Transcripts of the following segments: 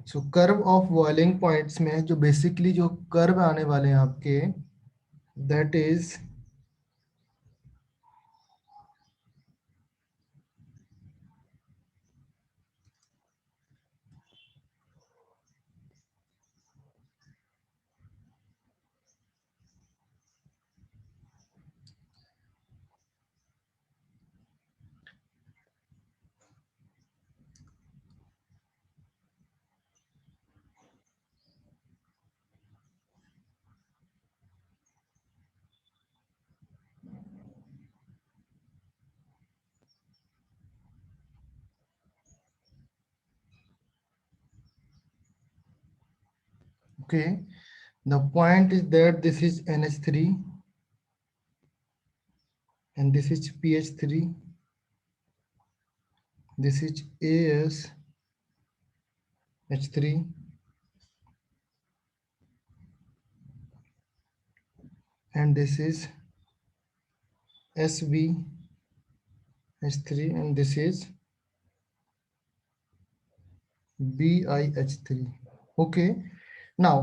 So curve of boiling points में जो basically जो कर्व आने वाले हैं आपके, that is okay. The point is that this is NH3 and this is pH3. This is ASH3 and this is SbH3 and this is BiH3. Okay. Now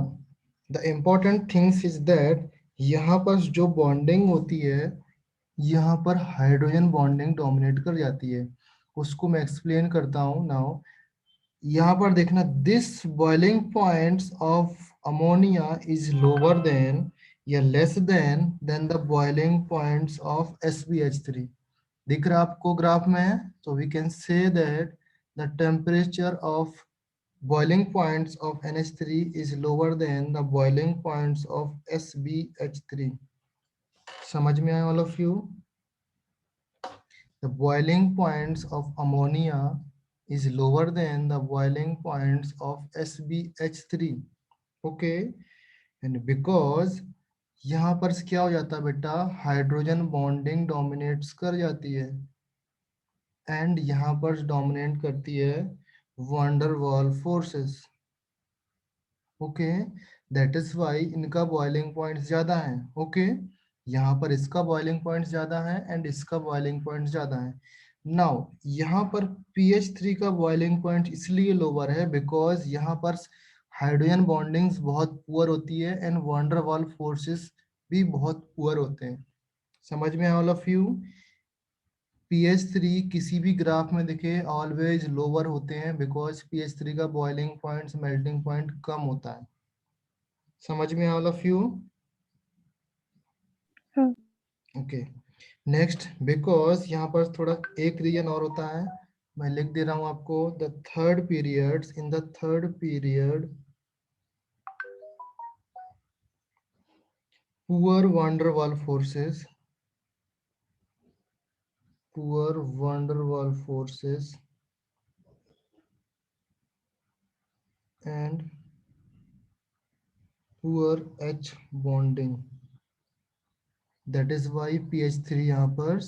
the important things is that यहाँ पर जो bonding होती है, यहाँ पर hydrogen bonding dominate कर जाती है। उसको मैं एक्सप्लेन करता हूँ नाउ। यहाँ पर देखना, this boiling points of ammonia is lower than या less than the boiling points of SbH3। दिख रहा आपको ग्राफ में? तो we can say that the temperature of boiling points of NH3 is lower than the boiling points of SbH3. समझ में आया all of you? The boiling points of ammonia is lower than the boiling points of SbH3. Okay, and because यहाँ पर क्या हो जाता है बेटा, हाइड्रोजन बॉन्डिंग डोमिनेट्स कर जाती है एंड यहाँ पर डोमिनेट करती है van der Waals forces. Okay, that is why इनका बॉइलिंग पॉइंट ज्यादा है। ओके, यहाँ पर इसका बॉइलिंग पॉइंट ज्यादा है एंड इसका बॉइलिंग पॉइंट ज्यादा है। नाउ यहाँ पर pH3 का बॉइलिंग पॉइंट इसलिए लोअर है बिकॉज यहाँ पर हाइड्रोजन बॉन्डिंग्स बहुत पुअर होती है एंड वंडर वॉल फोर्सेस भी बहुत पुअर होते हैं। समझ में ऑल ऑफ यू? pH3 किसी भी ग्राफ में दिखे ऑलवेज लोअर होते हैं बिकॉज pH3 का बॉइलिंग पॉइंट मेल्टिंग पॉइंट कम होता है। समझ में ऑल ऑफ यू? हाँ। ओके, नेक्स्ट, बिकॉज यहाँ पर थोड़ा एक रीजन और होता है, मैं लिख दे रहा हूँ आपको। The third period, in the third period poor van der Waals forces, poor van der Waals forces and poor H bonding, that is why pH3 यहाँ पर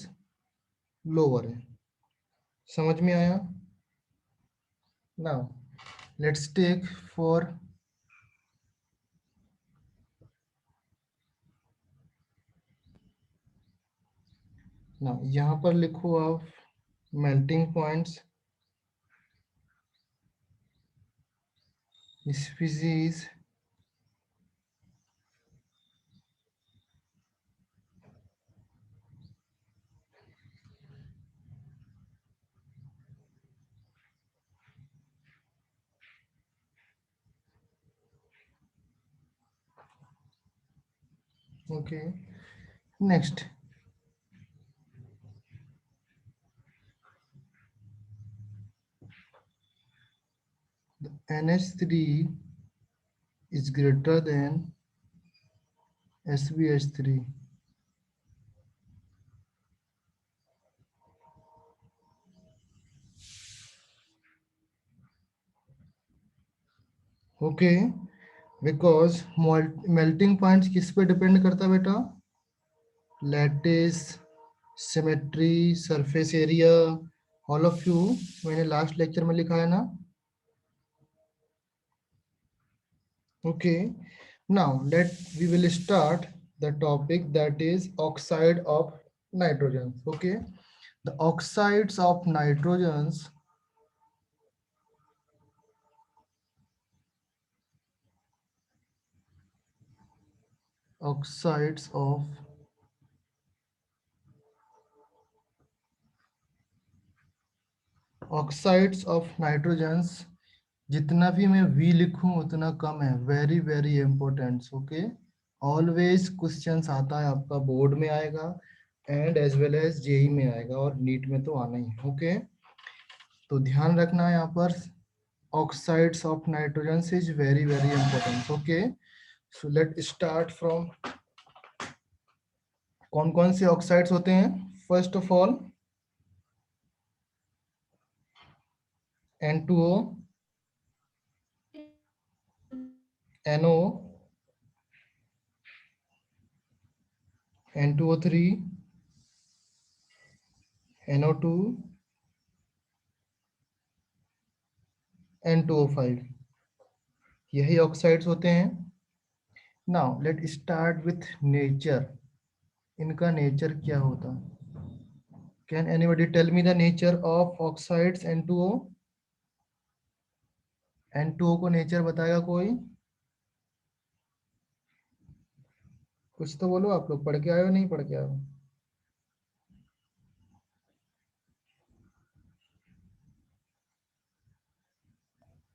लोअर है। समझ में आया? Now let's take for now, यहाँ पर लिखो आप melting points species okay. Next, the NH3 is greater than SbH3. Okay, because melting points किस पे डिपेंड करता है बेटा? Lattice, symmetry, surface area, all of you मैंने लास्ट लेक्चर में लिखा है ना? Okay, now we will start the topic, that is oxide of nitrogen. Okay, the oxides of nitrogens oxides of nitrogens, जितना भी मैं V लिखूं उतना कम है, very very important. Okay, always questions आता है आपका, बोर्ड में आएगा and as well as JEE में आएगा और नीट में तो आना ही है। ओके, तो ध्यान रखना यहाँ पर oxides of nitrogen is very very important. Okay, so let start from कौन कौन से ऑक्साइड्स होते हैं। First of all N2O, NO, N2O3, NO2, N2O5, यही ऑक्साइड्स होते हैं। Now let start with nature, इनका नेचर क्या होता है। Can anybody tell me the nature of oxides N2O? N2O को नेचर बताएगा कोई? कुछ तो बोलो, आप लोग पढ़ के आए हो नहीं पढ़ के आए हो?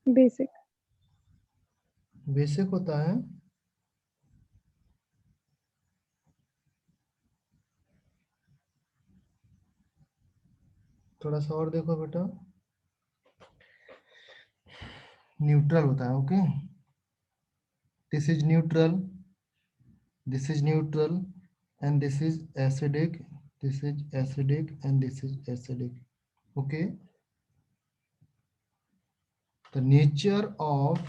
बेसिक। बेसिक होता है। थोड़ा सा और देखो बेटा, न्यूट्रल होता है। Okay, this is neutral, this is neutral, and this is acidic, this is acidic, and this is acidic. Okay, the nature of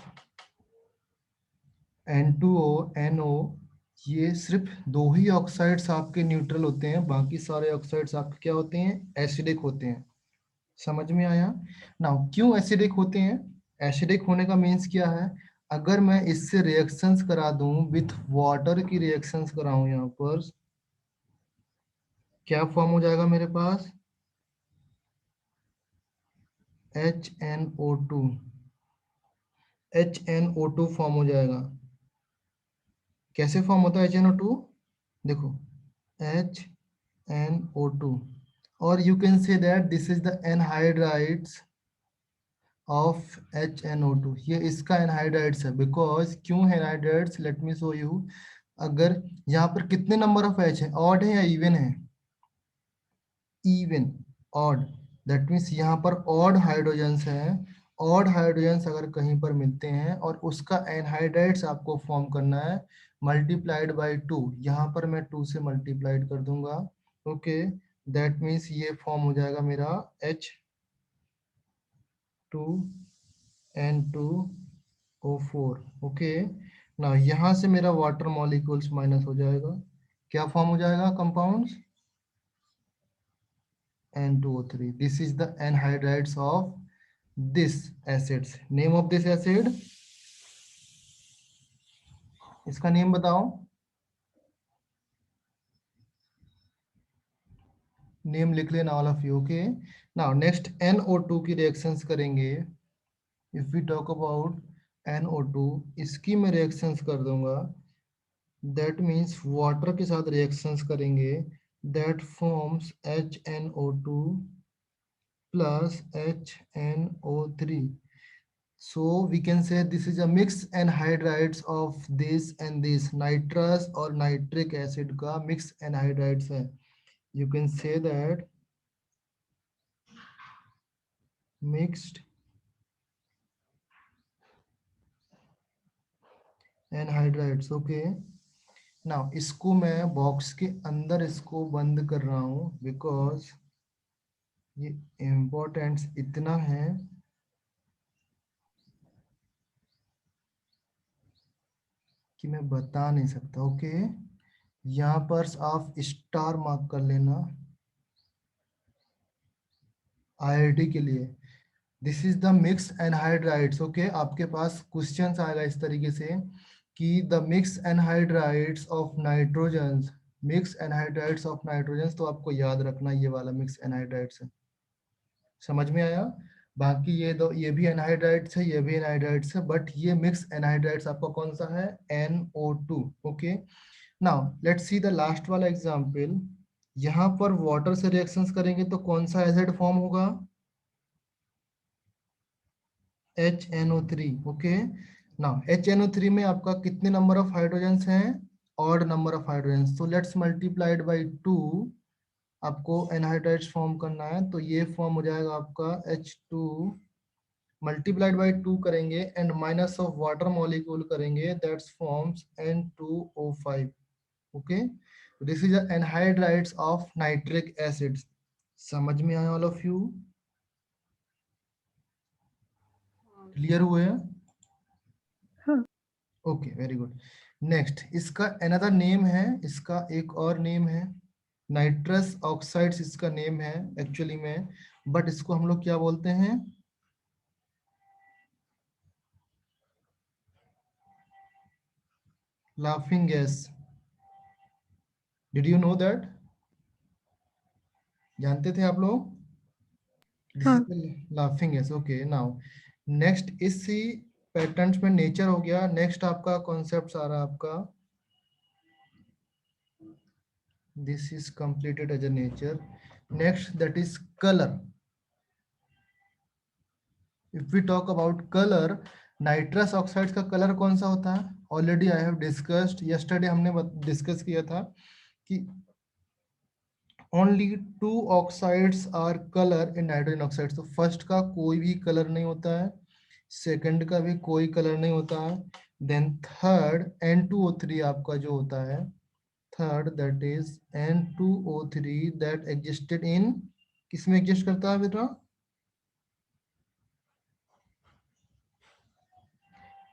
N2O, NO, ये सिर्फ दो ही ऑक्साइड्स आपके न्यूट्रल होते हैं, बाकी सारे ऑक्साइड्स आपके क्या होते हैं? एसिडिक होते हैं। समझ में आया? नाउ क्यों एसिडिक होते हैं? एसिडिक होने का मीन्स क्या है? अगर मैं इससे रिएक्शंस करा दूं, विथ वाटर की रिएक्शंस कराऊं, यहाँ पर क्या फॉर्म हो जाएगा मेरे पास? HNO2, HNO2 फॉर्म हो जाएगा। कैसे फॉर्म होता है HNO2? देखो, HNO2, और you can say that this is the anhydrides of HNO2, ये इसका एनहाइड्राइड्स है। बिकॉज क्यों anhydrides, let me show you. अगर यहाँ पर कितने नंबर ऑफ H है, ऑड है या इवन है? इवन, ऑड, दैट मीन्स यहाँ पर ऑड हाइड्रोजन्स हैं। ऑड हाइड्रोजन्स अगर कहीं पर मिलते हैं और उसका एनहाइड्राइड्स आपको फॉर्म करना है, मल्टीप्लाइड बाय 2, यहाँ पर मैं 2 से मल्टीप्लाइड कर दूंगा। ओके, दैट मीन्स ये फॉर्म हो जाएगा मेरा H2N2O4। ओके, ना यहाँ से मेरा वाटर मॉलिक्यूल्स माइनस हो जाएगा, क्या फॉर्म हो जाएगा compounds? N2O3. This is the anhydrides of this acids. Name of this acid, इसका नेम बताओ, नेम लिख लेना all of you. Okay, now next NO2 की रिएक्शंस करेंगे। If we talk about NO2, इसकी मैं रिएक्शंस कर दूंगा, दैट मीन्स वाटर के साथ रिएक्शंस करेंगे, that forms HNO2 plus HNO3. So we can say this is a mix anhydrides of this and this, nitrous और nitric acid का mix anhydrides है। You can say that mixed anhydrides। okay, now इसको मैं box के अंदर इसको बंद कर रहा हूँ, बिकॉज ये इम्पोर्टेंस इतना है कि मैं बता नहीं सकता। ओके, यहाँ पर आप स्टार मार्क कर लेना IIT के लिए। This is the mix anhydrides. Okay, आपके पास क्वेश्चंस आएगा इस तरीके से कि the mix anhydrides of nitrogen, mix anhydrides of nitrogen, तो आपको याद रखना ये वाला मिक्स एनहाइड्राइड्स है। समझ में आया? बाकी ये दो, ये भी एनहाइड्राइड्स है, ये भी एनहाइड्राइड्स है, बट ये मिक्स एनहाइड्राइड्स आपका कौन सा है? NO2। Okay, now let's see the last वाला एग्जांपल। यहाँ पर वाटर से रिएक्शंस करेंगे तो कौन सा एसिड फॉर्म होगा? HNO3। ओके, नाउ HNO3 में आपका कितने नंबर ऑफ हाइड्रोजन्स हैं? Odd number of hydrogens. तो लेट्स मल्टीप्लाइड बाई 2। आपको एनहाइड्राइड्स फॉर्म करना है तो ये फॉर्म हो जाएगा आपका H2 मल्टीप्लाइड बाई 2 करेंगे and minus of water molecule करेंगे, that's forms N2O5। Okay, this is anhydrides of nitric acid. समझ में आया ऑल ऑफ यू? क्लियर हुए? हाँ। Okay, very good. नेक्स्ट, इसका अनदर नेम है, इसका एक और नेम है नाइट्रस ऑक्साइड्स, इसका नेम है एक्चुअली में, बट इसको हम लोग क्या बोलते हैं? Laughing gas. Did you know that? जानते थे आप लोग? दिस हाँ। Is laughing gas. Okay, now next, इसी पैटर्न्स में नेचर हो गया। नेक्स्ट आपका कॉन्सेप्ट आ रहा है आपका, this is completed as a nature. Next, that is color. If we talk about color, nitrous oxide का कलर कौन सा होता है? Already I have discussed yesterday, हमने डिस्कस किया था कि only 2 oxides are colour in nitrogen oxide. तो फर्स्ट का कोई भी कलर नहीं होता है, सेकंड का भी कोई कलर नहीं होता है, देन थर्ड N2O3 आपका जो होता है, third that is N2O3 that existed in, किसमें एग्जिस्ट करता है बेटा?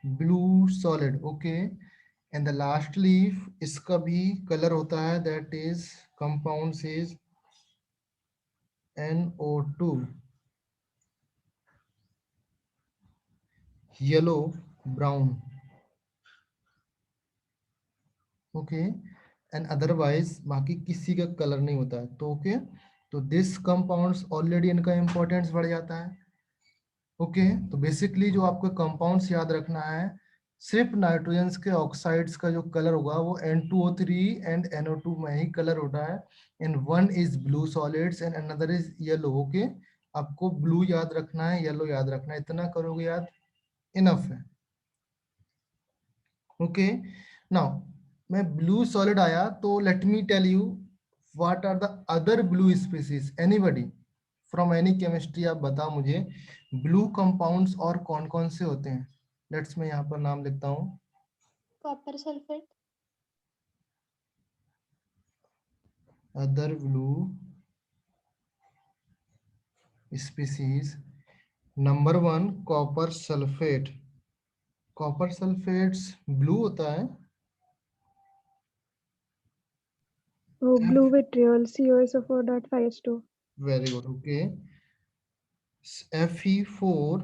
Blue solid. Okay, and the last leaf, इसका भी कलर होता है, that is compound is NO2, yellow brown. Okay, and otherwise बाकी किसी का कलर नहीं होता है। तो ओके, तो दिस कंपाउंड्स ऑलरेडी इनका इंपॉर्टेंस बढ़ जाता है। ओके, तो बेसिकली जो आपको कंपाउंड्स याद रखना है, सिर्फ नाइट्रोजन के ऑक्साइड्स का जो कलर होगा वो N2O3 एंड NO2 में ही कलर होता है, and one is blue solids and another is yellow. Okay, आपको ब्लू याद रखना है, येलो याद रखना है, इतना करोगे याद, इनफ है। ओके, नाउ मैं ब्लू सॉलिड आया तो let me tell you what are the other blue species. Anybody from any chemistry, आप बताओ मुझे ब्लू कंपाउंड्स और कौन कौन से होते हैं? लेट्स, मैं यहाँ पर नाम लिखता हूँ। Copper sulphate, other blue species, number 1 copper sulphate. Copper sulphates blue होता है। वो blue vitriol COSO4.52। Very good. Okay, Fe4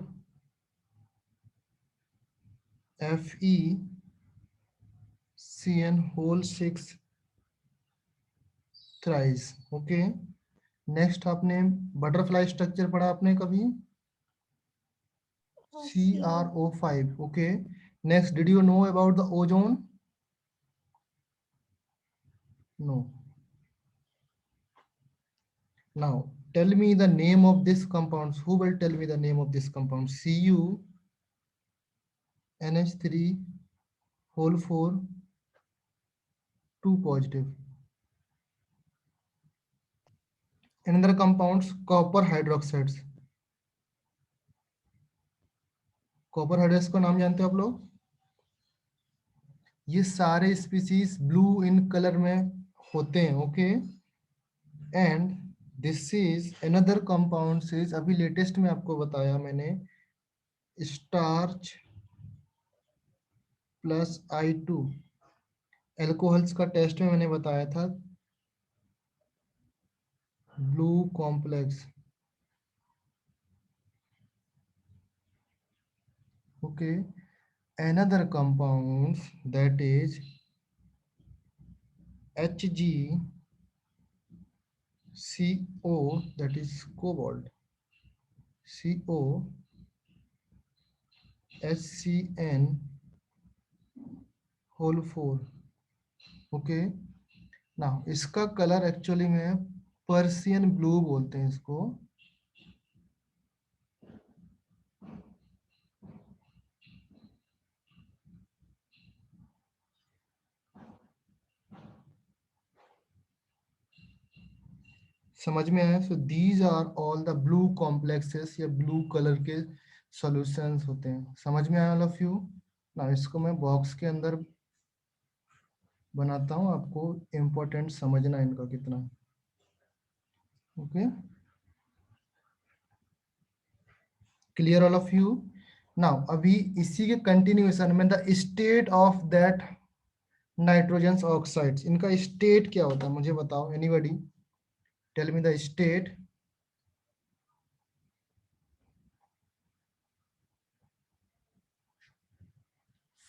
FeCN whole 6 thrice. Okay, next आपने बटरफ्लाई स्ट्रक्चर पढ़ा आपने कभी? CrO5। Okay, next, did you know about the ozone? No. Now tell me the name of this compounds. Who will tell me the name of this compound? CuNH3 whole 4 2 positive. Another compounds, copper hydroxides. Copper hydroxide का नाम जानते हो आप लोग? ये सारे species blue in colour में होते हैं। Okay, and this is another compound is, अभी लेटेस्ट में आपको बताया मैंने, स्टार्च प्लस I2। एल्कोहल्स का टेस्ट में मैंने बताया था blue complex. Okay, another compounds, that is HgCO, that is cobalt, COHCN whole 4। Okay ना, इसका कलर एक्चुअली में पर्सियन ब्लू बोलते हैं इसको। समझ में आया? So these are all the blue complexes या ब्लू कलर के सॉल्यूशंस होते हैं। समझ में आया ऑल ऑफ यू? ना इसको मैं बॉक्स के अंदर बनाता हूँ, आपको इम्पोर्टेंट समझना इनका कितना। Okay, clear all of you? Now अभी इसी के कंटिन्यूएशन में the state of that nitrogen oxides, इनका स्टेट क्या होता है मुझे बताओ, anybody tell me the state.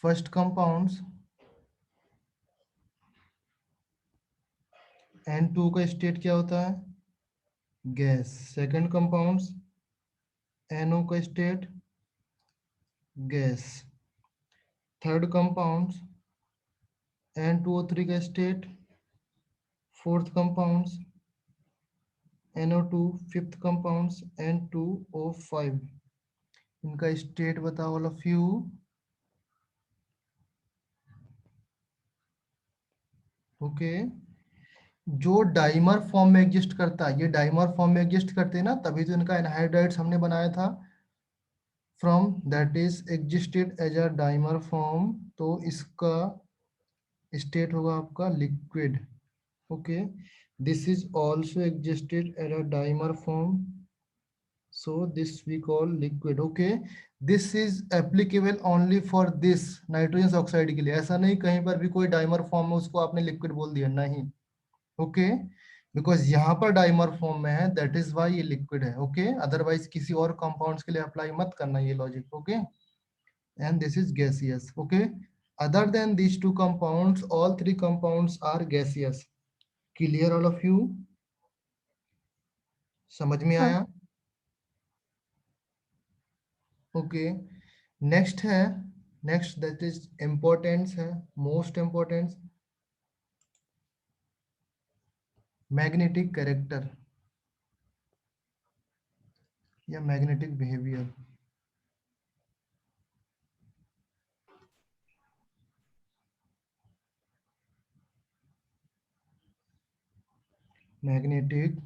First compounds N2 का स्टेट क्या होता है? गैस। सेकंड कंपाउंड्स NO का state gas. Third compounds N2O3 का state. Fourth compounds NO2। Fifth compounds N2O5। इनका स्टेट बताओ ऑल ऑफ यू। ओके, जो डाइमर फॉर्म में एग्जिस्ट करता है, ये डाइमर फॉर्म में एग्जिस्ट करते हैं ना, तभी तो इनका एनहाइड्राइड्स हमने बनाया था। From that is existed as a dimer form, तो इसका स्टेट होगा आपका liquid. Okay, this is also existed as a dimer form, so this we call liquid. Okay, this is applicable only for this nitrogen oxide के लिए। ऐसा नहीं कहीं पर भी कोई डाइमर फॉर्म में उसको आपने लिक्विड बोल दिया, नहीं। ओके, बिकॉज यहाँ पर डाइमर फॉर्म में है, दैट इज वाई ये लिक्विड है। ओके, अदरवाइज किसी और कंपाउंड्स के लिए अप्लाई मत करना ये logic. Okay, and this is gaseous. Okay, other than these two compounds, all three compounds are gaseous. Clear all of you? समझ में हाँ। आया? ओके, नेक्स्ट है, नेक्स्ट दैट इज इम्पोर्टेंस है, मोस्ट इम्पोर्टेंस, मैग्नेटिक कैरेक्टर या magnetic behaviour. Magnetic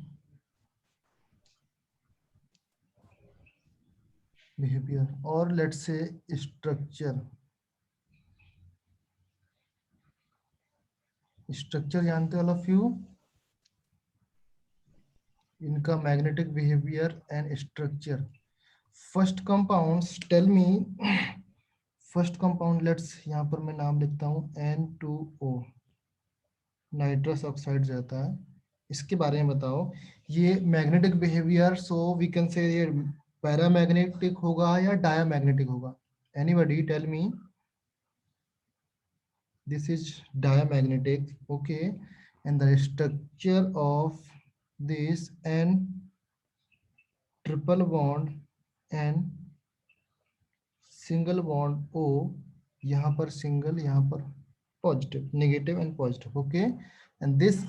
behaviour और let's say structure. Structure जानते हो ऑल ऑफ यू? इनका magnetic behaviour and structure. First compounds tell me, first compound let's, यहाँ पर मैं नाम लिखता हूँ N2O, नाइट्रस ऑक्साइड रहता है, इसके बारे में बताओ। ये magnetic behaviour, so we can say ये पैरामैग्नेटिक होगा या डायामैग्नेटिक होगा? Anybody tell me. This is diamagnetic. Okay, and the structure of this N triple bond and single bond O, यहाँ पर सिंगल, यहाँ पर positive, negative and positive. Okay, and this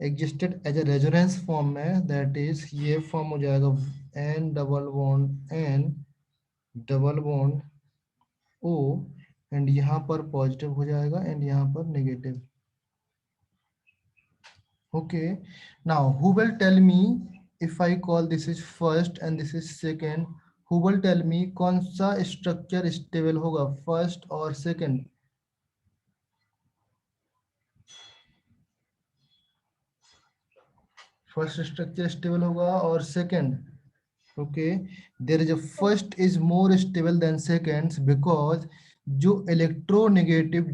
existed as a resonance form में, that is ये form हो जाएगा N double bond N double bond O, and यहाँ पर पॉजिटिव हो जाएगा एंड यहाँ पर negative. Okay, now who will tell me, if I call this is first and this is second, who will tell me कौन सा structure stable होगा, first और सेकंड? फर्स्ट स्ट्रक्चर स्टेबल होगा और second. Okay, there is a first is more stable than seconds, because जो electronegative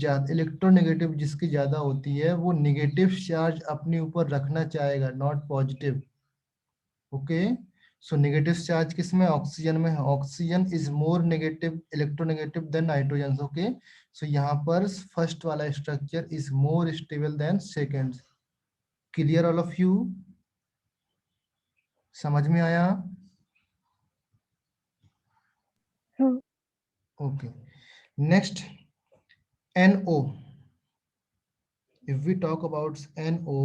जिसकी ज्यादा होती है वो नेगेटिव चार्ज अपने ऊपर रखना चाहेगा, not positive. Okay, so negative charge किसमें? ऑक्सीजन में है। Oxygen is more negative, electronegative than nitrogen. Okay, so यहाँ पर फर्स्ट वाला structure is more stable than second. Clear all of you? समझ में आया? हाँ। Okay, next NO। if we talk about NO,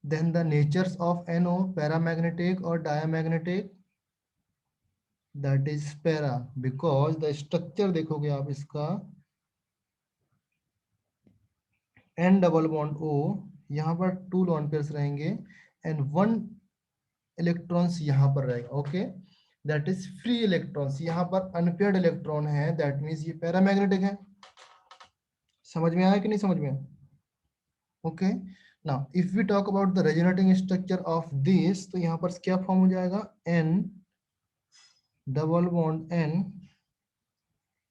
then the natures of NO, paramagnetic or diamagnetic, that is para, because the structure देखोगे आप इसका N double bond O, यहाँ पर 2 lone pairs रहेंगे एंड 1 इलेक्ट्रॉन्स यहाँ पर रहेगा, okay, that is free electrons, यहाँ पर अनपेयर्ड इलेक्ट्रॉन है, दैट मीन्स ये पैरामैग्नेटिक है। समझ में आया कि नहीं समझ में आया? Okay, now if we talk about the resonating structure of this, तो यहाँ पर क्या फॉर्म हो जाएगा, N डबल बॉन्ड N,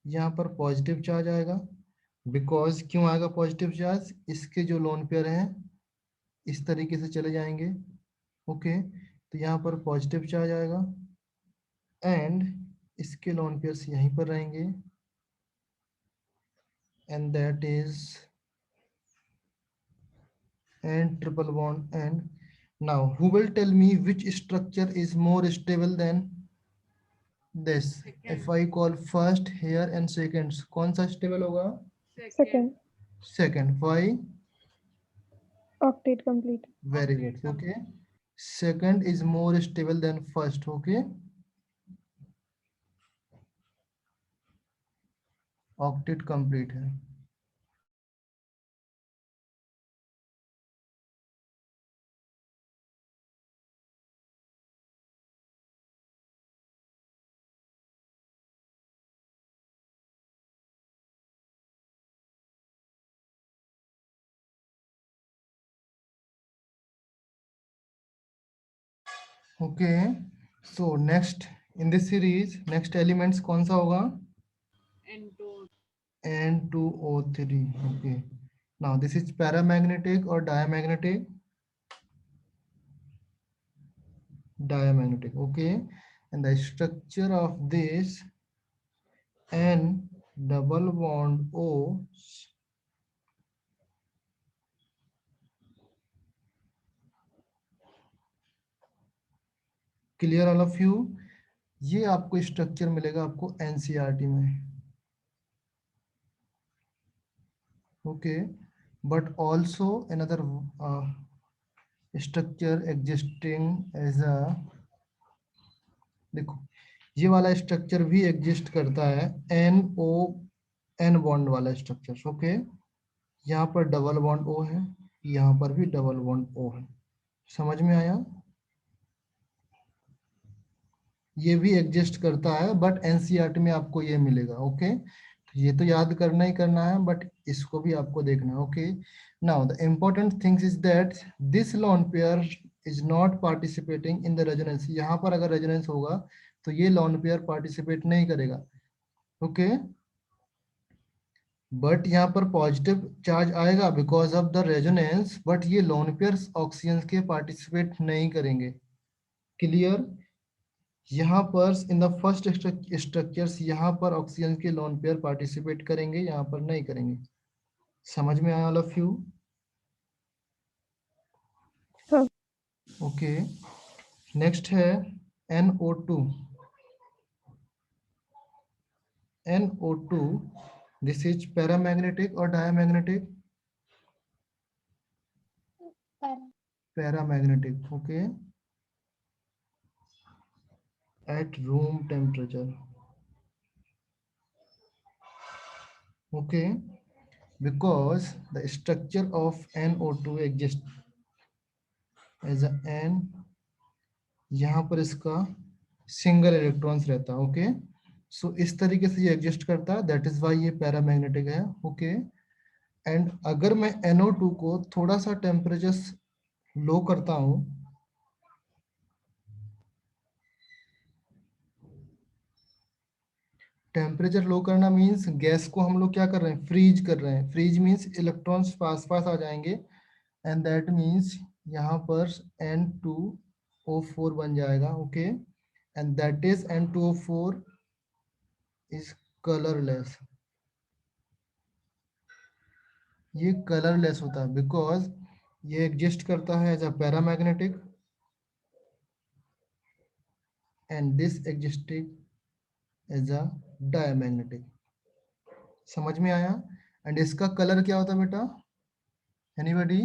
यहाँ पर पॉजिटिव चार्ज आएगा, बिकॉज क्यों आएगा पॉजिटिव चार्ज, इसके जो लोन पेयर हैं इस तरीके से चले जाएंगे, ओके, तो यहाँ पर पॉजिटिव चार्ज आएगा एंड इसके लोन पेयर्स यहीं पर रहेंगे and that is N triple bond N. Now who will tell me which structure is more stable than this? If I call first here and seconds, कौन सा stable होगा? Second. Second. Why? Octet complete. Very good. Okay. Second is more stable than first. Okay. Octet complete है. Okay. So next in this series, next elements कौन सा होगा? N2O3. Okay. Now this is paramagnetic or diamagnetic? Diamagnetic. Okay. And the structure of this N double bond O, clear all of you? ये आपको structure मिलेगा आपको NCERT में, okay, but also another structure existing as a, देखो ये वाला structure भी exist करता है, एन ओ एन बॉन्ड वाला स्ट्रक्चर, ओके, यहाँ पर डबल बॉन्ड ओ है, यहाँ पर भी डबल बॉन्ड ओ है, समझ में आया? ये भी एग्जिस्ट करता है बट एनसीईआरटी में आपको ये मिलेगा, ओके, ये तो याद करना ही करना है बट इसको भी आपको देखना है, okay. Now the important things is that this lone pair is not participating in the resonance, यहाँ पर अगर रेजोनेंस होगा तो ये लोन पेयर पार्टिसिपेट नहीं करेगा, ओके, बट यहाँ पर पॉजिटिव चार्ज आएगा because of the resonance, but ये लोन पेयर्स ऑक्सीजन के पार्टिसिपेट नहीं करेंगे, क्लियर? यहाँ पर इन द फर्स्ट स्ट्रक्चर्स यहाँ पर ऑक्सीजन के लोन पेयर पार्टिसिपेट करेंगे, यहाँ पर नहीं करेंगे, समझ में आया ऑल ऑफ यू? हाँ. ओके, नेक्स्ट है NO2. NO2, this is paramagnetic और diamagnetic? Para. Paramagnetic, okay, at room temperature, okay, because the structure of NO2 exists as a N, यहाँ पर इसका सिंगल इलेक्ट्रॉन्स रहता है, ओके, सो इस तरीके से ये एग्जिस्ट करता है, दैट इज वाई ये पैरामैग्नेटिक है, ओके। एंड अगर मैं NO2 को थोड़ा सा टेम्परेचर लो करता हूँ, टेम्परेचर लो करना मीन्स गैस को हम लोग क्या कर रहे हैं, फ्रीज कर रहे हैं, फ्रीज मीन्स इलेक्ट्रॉन्स पास पास आ जाएंगे एंड दैट मीन्स यहाँ पर N2O4 बन जाएगा, okay, and that is N2O4 is colourless, ये कलरलेस होता है बिकॉज ये एग्जिस्ट करता है as a paramagnetic and this existing as a diamagnetic, समझ में आया? एंड इसका कलर क्या होता है बेटा, एनीबॉडी?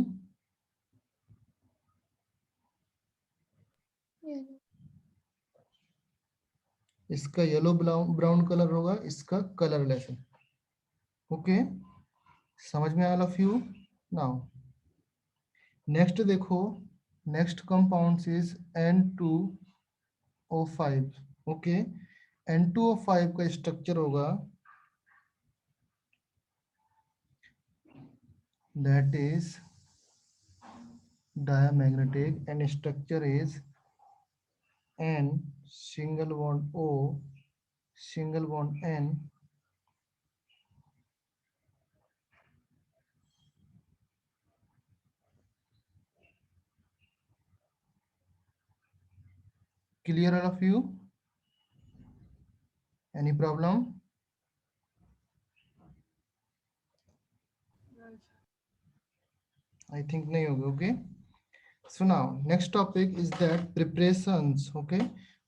Yellow. इसका येलो ब्राउन कलर होगा, इसका कलरलेस है। ओके, समझ में आया फ्यू? नाउ नेक्स्ट देखो, next compounds is N2O5। Okay, N2O5 का स्ट्रक्चर होगा that is diamagnetic and structure is N single bond O single bond N clear all of you? Any problem? I think nahi hoga. Okay, so now next topic is that preparations. Okay,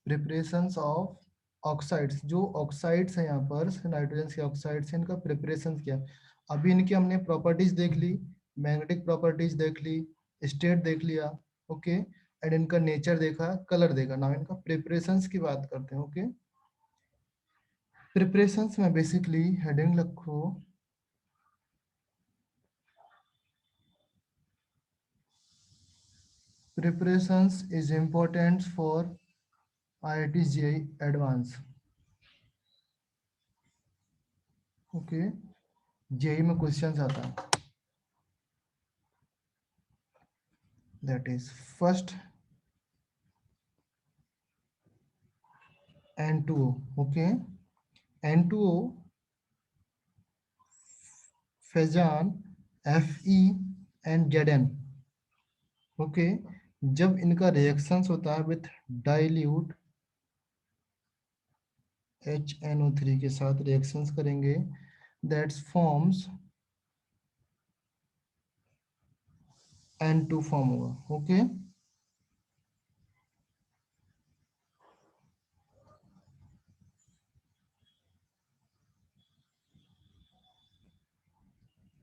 preparations of oxides. जो oxides हैं यहाँ पर nitrogen के oxides हैं, इनका preparation क्या। अभी इनकी हमने प्रॉपर्टीज देख ली, मैग्नेटिक प्रॉपर्टीज देख ली, स्टेट देख लिया। ओके, एंड इनका नेचर देखा, कलर देखा। नाउ इनका प्रिपरेशंस की बात करते हैं। ओके, प्रिपरेशंस में बेसिकली हेडिंग लिखो preparations is important for IIT JEE Advance। Okay, JEE में क्वेश्चंस आता है, that is first N2O। Okay, N2O फेजान Fe एंड Zn। ओके, जब इनका रिएक्शंस होता है विथ डाइल्यूट HNO3 के साथ रिएक्शंस करेंगे, दैट्स फॉर्म्स N2 फॉर्म होगा। Okay,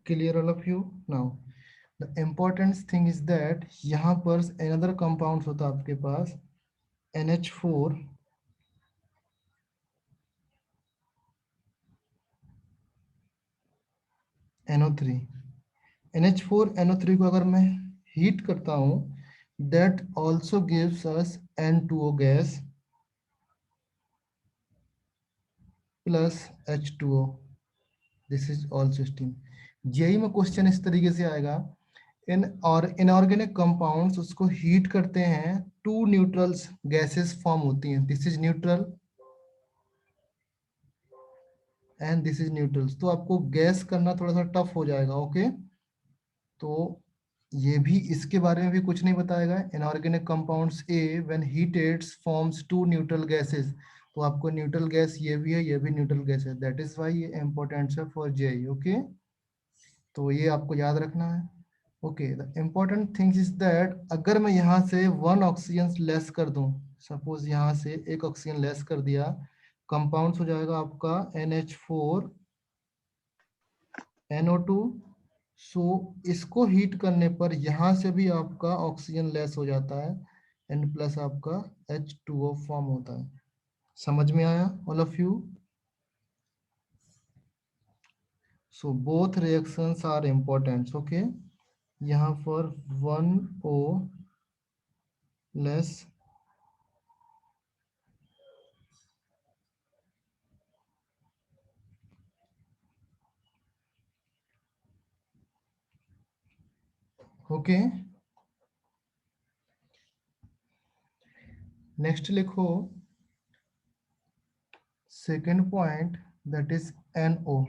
clear all of you? Now the important thing is that यहाँ पर another compounds होता है आपके पास NH4 NO3। NH4 NO3 को अगर मैं हीट करता हूँ, that also gives us N2O gas plus H2O। this is also steam। JEE में क्वेश्चन इस तरीके से आएगा, इन और इनऑर्गेनिक कंपाउंड्स उसको हीट करते हैं, टू न्यूट्रल्स गैसेस फॉर्म होती हैं, this is neutral and this is neutrals. तो आपको गैस करना थोड़ा सा टफ हो जाएगा। ओके, तो ये भी इसके बारे में भी कुछ नहीं बताएगा। Inorganic compounds a when heated forms to neutral gases. तो आपको न्यूट्रल गैस ये भी है, ये भी न्यूट्रल गैस है, दैट इज व्हाई ये इंपॉर्टेंट है फॉर जेई। ओके, तो ये आपको याद रखना है। Okay, the important things is that अगर मैं यहाँ से वन ऑक्सीजन लेस कर दूं, सपोज यहाँ से एक ऑक्सीजन लेस कर दिया, कंपाउंड हो जाएगा आपका NH4 NO2। सो इसको हीट करने पर यहाँ से भी आपका ऑक्सीजन लेस हो जाता है एंड प्लस आपका H2O फॉर्म होता है। समझ में आया all of you? So both reactions are important. Okay, यहाँ पर 1O लेस ओके। नेक्स्ट लिखो second point, that is NO।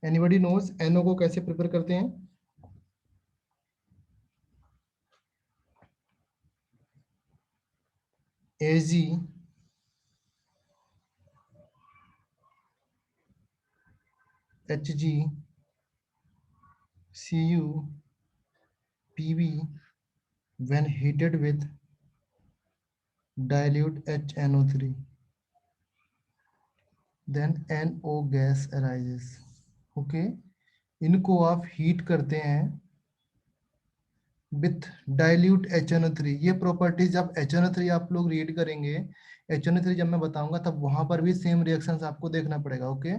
Anybody knows NO को कैसे प्रिपेयर करते हैं? AG HG Cu Pb when heated with dilute HNO3, then NO gas arises। okay, इनको आप heat करते हैं विथ डाइल्यूट HNO3। ये प्रॉपर्टीज जब HNO3 आप लोग रीड करेंगे, HNO3 जब मैं बताऊंगा तब वहां पर भी सेम रिएक्शंस आपको देखना पड़ेगा। ओके,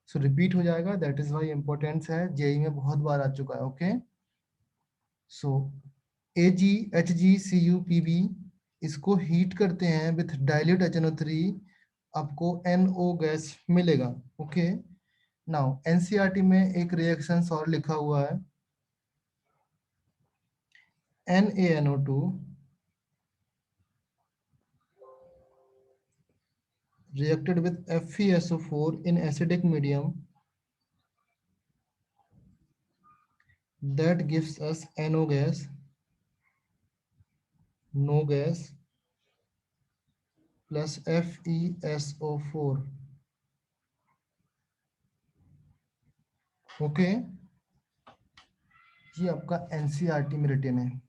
सो रिपीट हो जाएगा, दैट इज वाई इंपॉर्टेंस है, जेई में बहुत बार आ चुका है। ओके, सो AgHgCuPb इसको हीट करते हैं विथ डाइल्यूट HNO3, आपको NO गैस मिलेगा। ओके, नाउ एनसीईआरटी में एक रिएक्शन और लिखा हुआ है, NaNO2 reacted with FeSO4 in acidic medium, that gives us NO gas, no gas plus FeSO4। Okay, ये आपका एनसीईआरटी में रिटन है,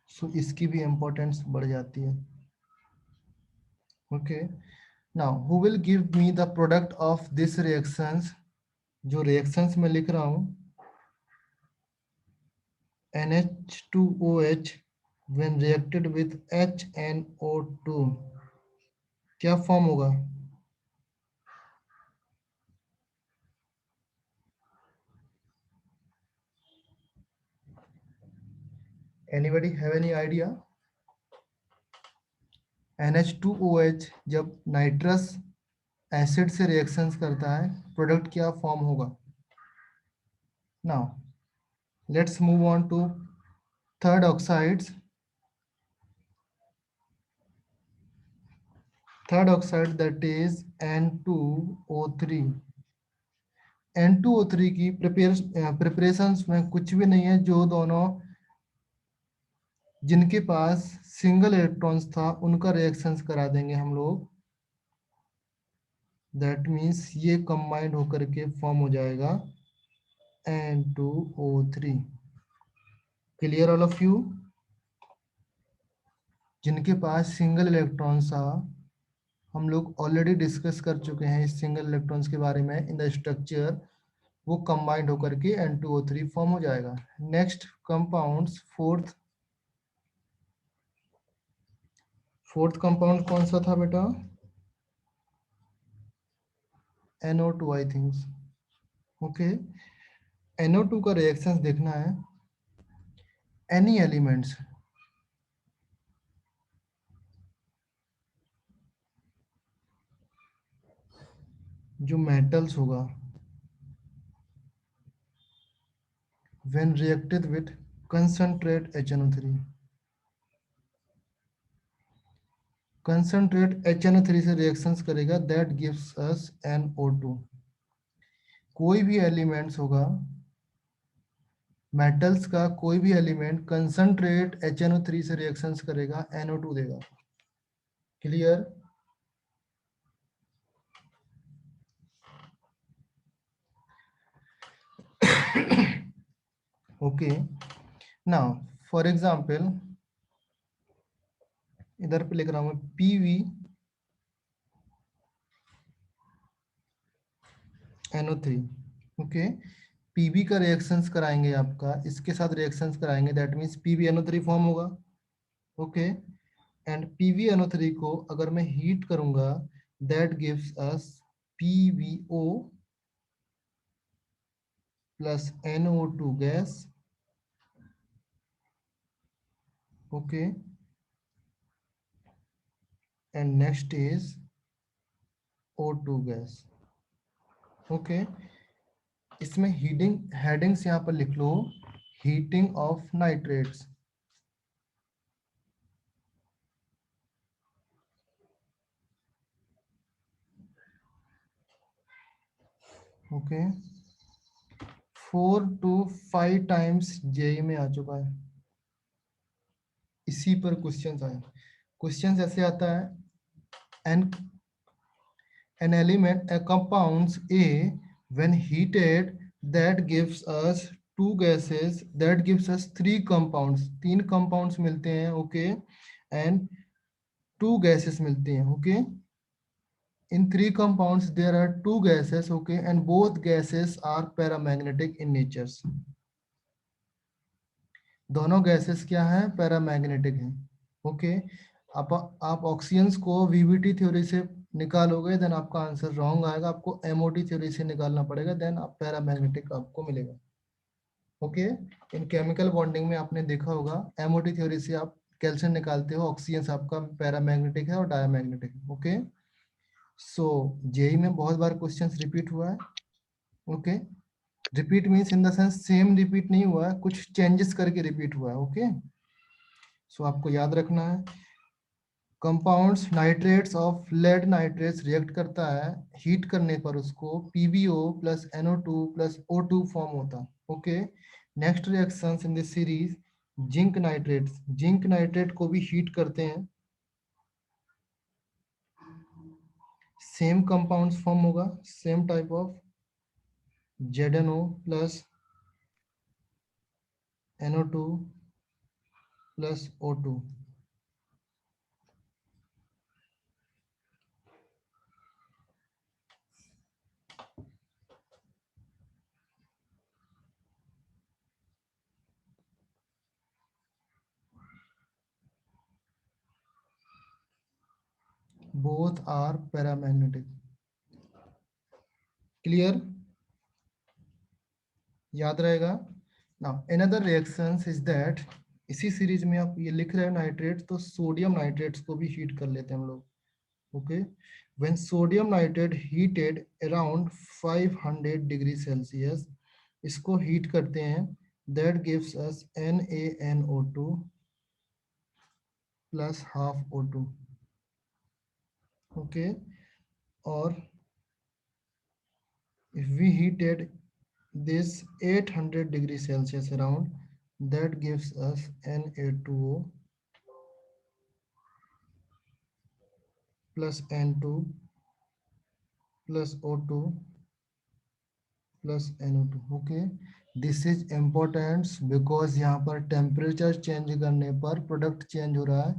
सो इसकी भी इंपॉर्टेंस बढ़ जाती है। Okay, now who will give me the product of this reactions, जो रिएक्शंस में लिख रहा हूं, NH2OH when reacted with HNO2 क्या फॉर्म होगा? Anybody have any idea? NH2OH जब नाइट्रस एसिड से रिएक्शंस करता है, प्रोडक्ट क्या फॉर्म होगा? Now let's move on to third oxides. Third oxide that is N2O3। N2O3 की प्रिपरेशंस में कुछ भी नहीं है, जो दोनों जिनके पास सिंगल इलेक्ट्रॉन्स था उनका रिएक्शंस करा देंगे हम लोग। दैट मीन्स ये कंबाइंड होकर के फॉर्म हो जाएगा N2O3। Clear all of you? जिनके पास सिंगल इलेक्ट्रॉन्स था, हम लोग ऑलरेडी डिस्कस कर चुके हैं इस सिंगल इलेक्ट्रॉन्स के बारे में इन द स्ट्रक्चर, वो कंबाइंड होकर के N2O3 फॉर्म हो जाएगा। नेक्स्ट कंपाउंड्स, फोर्थ कंपाउंड कौन सा था बेटा? NO2 I think. Okay, NO2 का रिएक्शंस देखना है। एनी एलिमेंट्स जो मेटल्स होगा, when reacted with concentrate HNO3, concentrate HNO3 से रिएक्शंस करेगा, that gives us NO2। कोई भी एलिमेंट्स होगा, मेटल्स का कोई भी एलिमेंट कंसंट्रेट HNO3 से रिएक्शंस करेगा, NO2 देगा। Clear? Okay, now for example इधर पे लिख रहा हूं PbNO3। ओके, Pb का रिएक्शंस कराएंगे, आपका इसके साथ रिएक्शंस कराएंगे, दैट मीन्स PbNO3 फॉर्म होगा। ओके, एंड PbNO3 को अगर मैं हीट करूंगा, that gives us PbO plus NO2 gas. Okay, and next is O2 gas. Okay, इसमें हीटिंग हेडिंग्स यहाँ पर लिख लो, heating of nitrates. Okay, 4 to 5 times JEE में आ चुका है, इसी पर क्वेश्चन आए। क्वेश्चन ऐसे आता है, an element, a compounds A when heated, that gives us two gases, that gives us three compounds, तीन compounds मिलते हैं। ओके, and two gases मिलते हैं। Okay, in three compounds there are two gases, okay, and both gases are paramagnetic in natures. दोनों gases क्या है, paramagnetic है, okay. आप ऑक्सीजन्स को वीबीटी थ्योरी से निकालोगे देन आपका आंसर रॉन्ग आएगा, आपको एमओटी थ्योरी से निकालना पड़ेगा, देन आप पैरामैग्नेटिक आपको मिलेगा, ओके। इन केमिकल बॉन्डिंग में आपने देखा होगा एमओटी थ्योरी से आप कैल्शियम निकालते हो, ऑक्सीजन आपका पैरामैग्नेटिक है और डायमैग्नेटिक है, ओके। सो जेई में बहुत बार क्वेश्चंस रिपीट हुआ है, okay. Repeat means in the sense same repeat नहीं हुआ है, कुछ चेंजेस करके रिपीट हुआ है, ओके। सो आपको याद रखना है, compounds nitrates of lead nitrates react करता है, हीट करने पर उसको PbO plus NO2 plus O2 form होता है, okay. Next reactions in this series, zinc nitrates, zinc nitrate को भी हीट करते हैं, सेम कंपाउंड्स फॉर्म होगा, same type of ZnO plus NO2 plus O2, both are paramagnetic. Clear? याद रहेगा। Now another reactions is that इसी series में आप ये लिख रहे हो नाइट्रेट, तो सोडियम नाइट्रेट्स को भी हीट कर लेते हैं हम लोग, okay. When sodium nitrate heated around 500 degree Celsius, इसको हीट करते हैं, that gives us NaNO2 plus half O2, okay. और if we heated this 800 degree Celsius around, that gives us Na2O plus N2 plus O2 plus NO2, okay. This is important because यहाँ पर temperature change करने पर product change हो रहा है,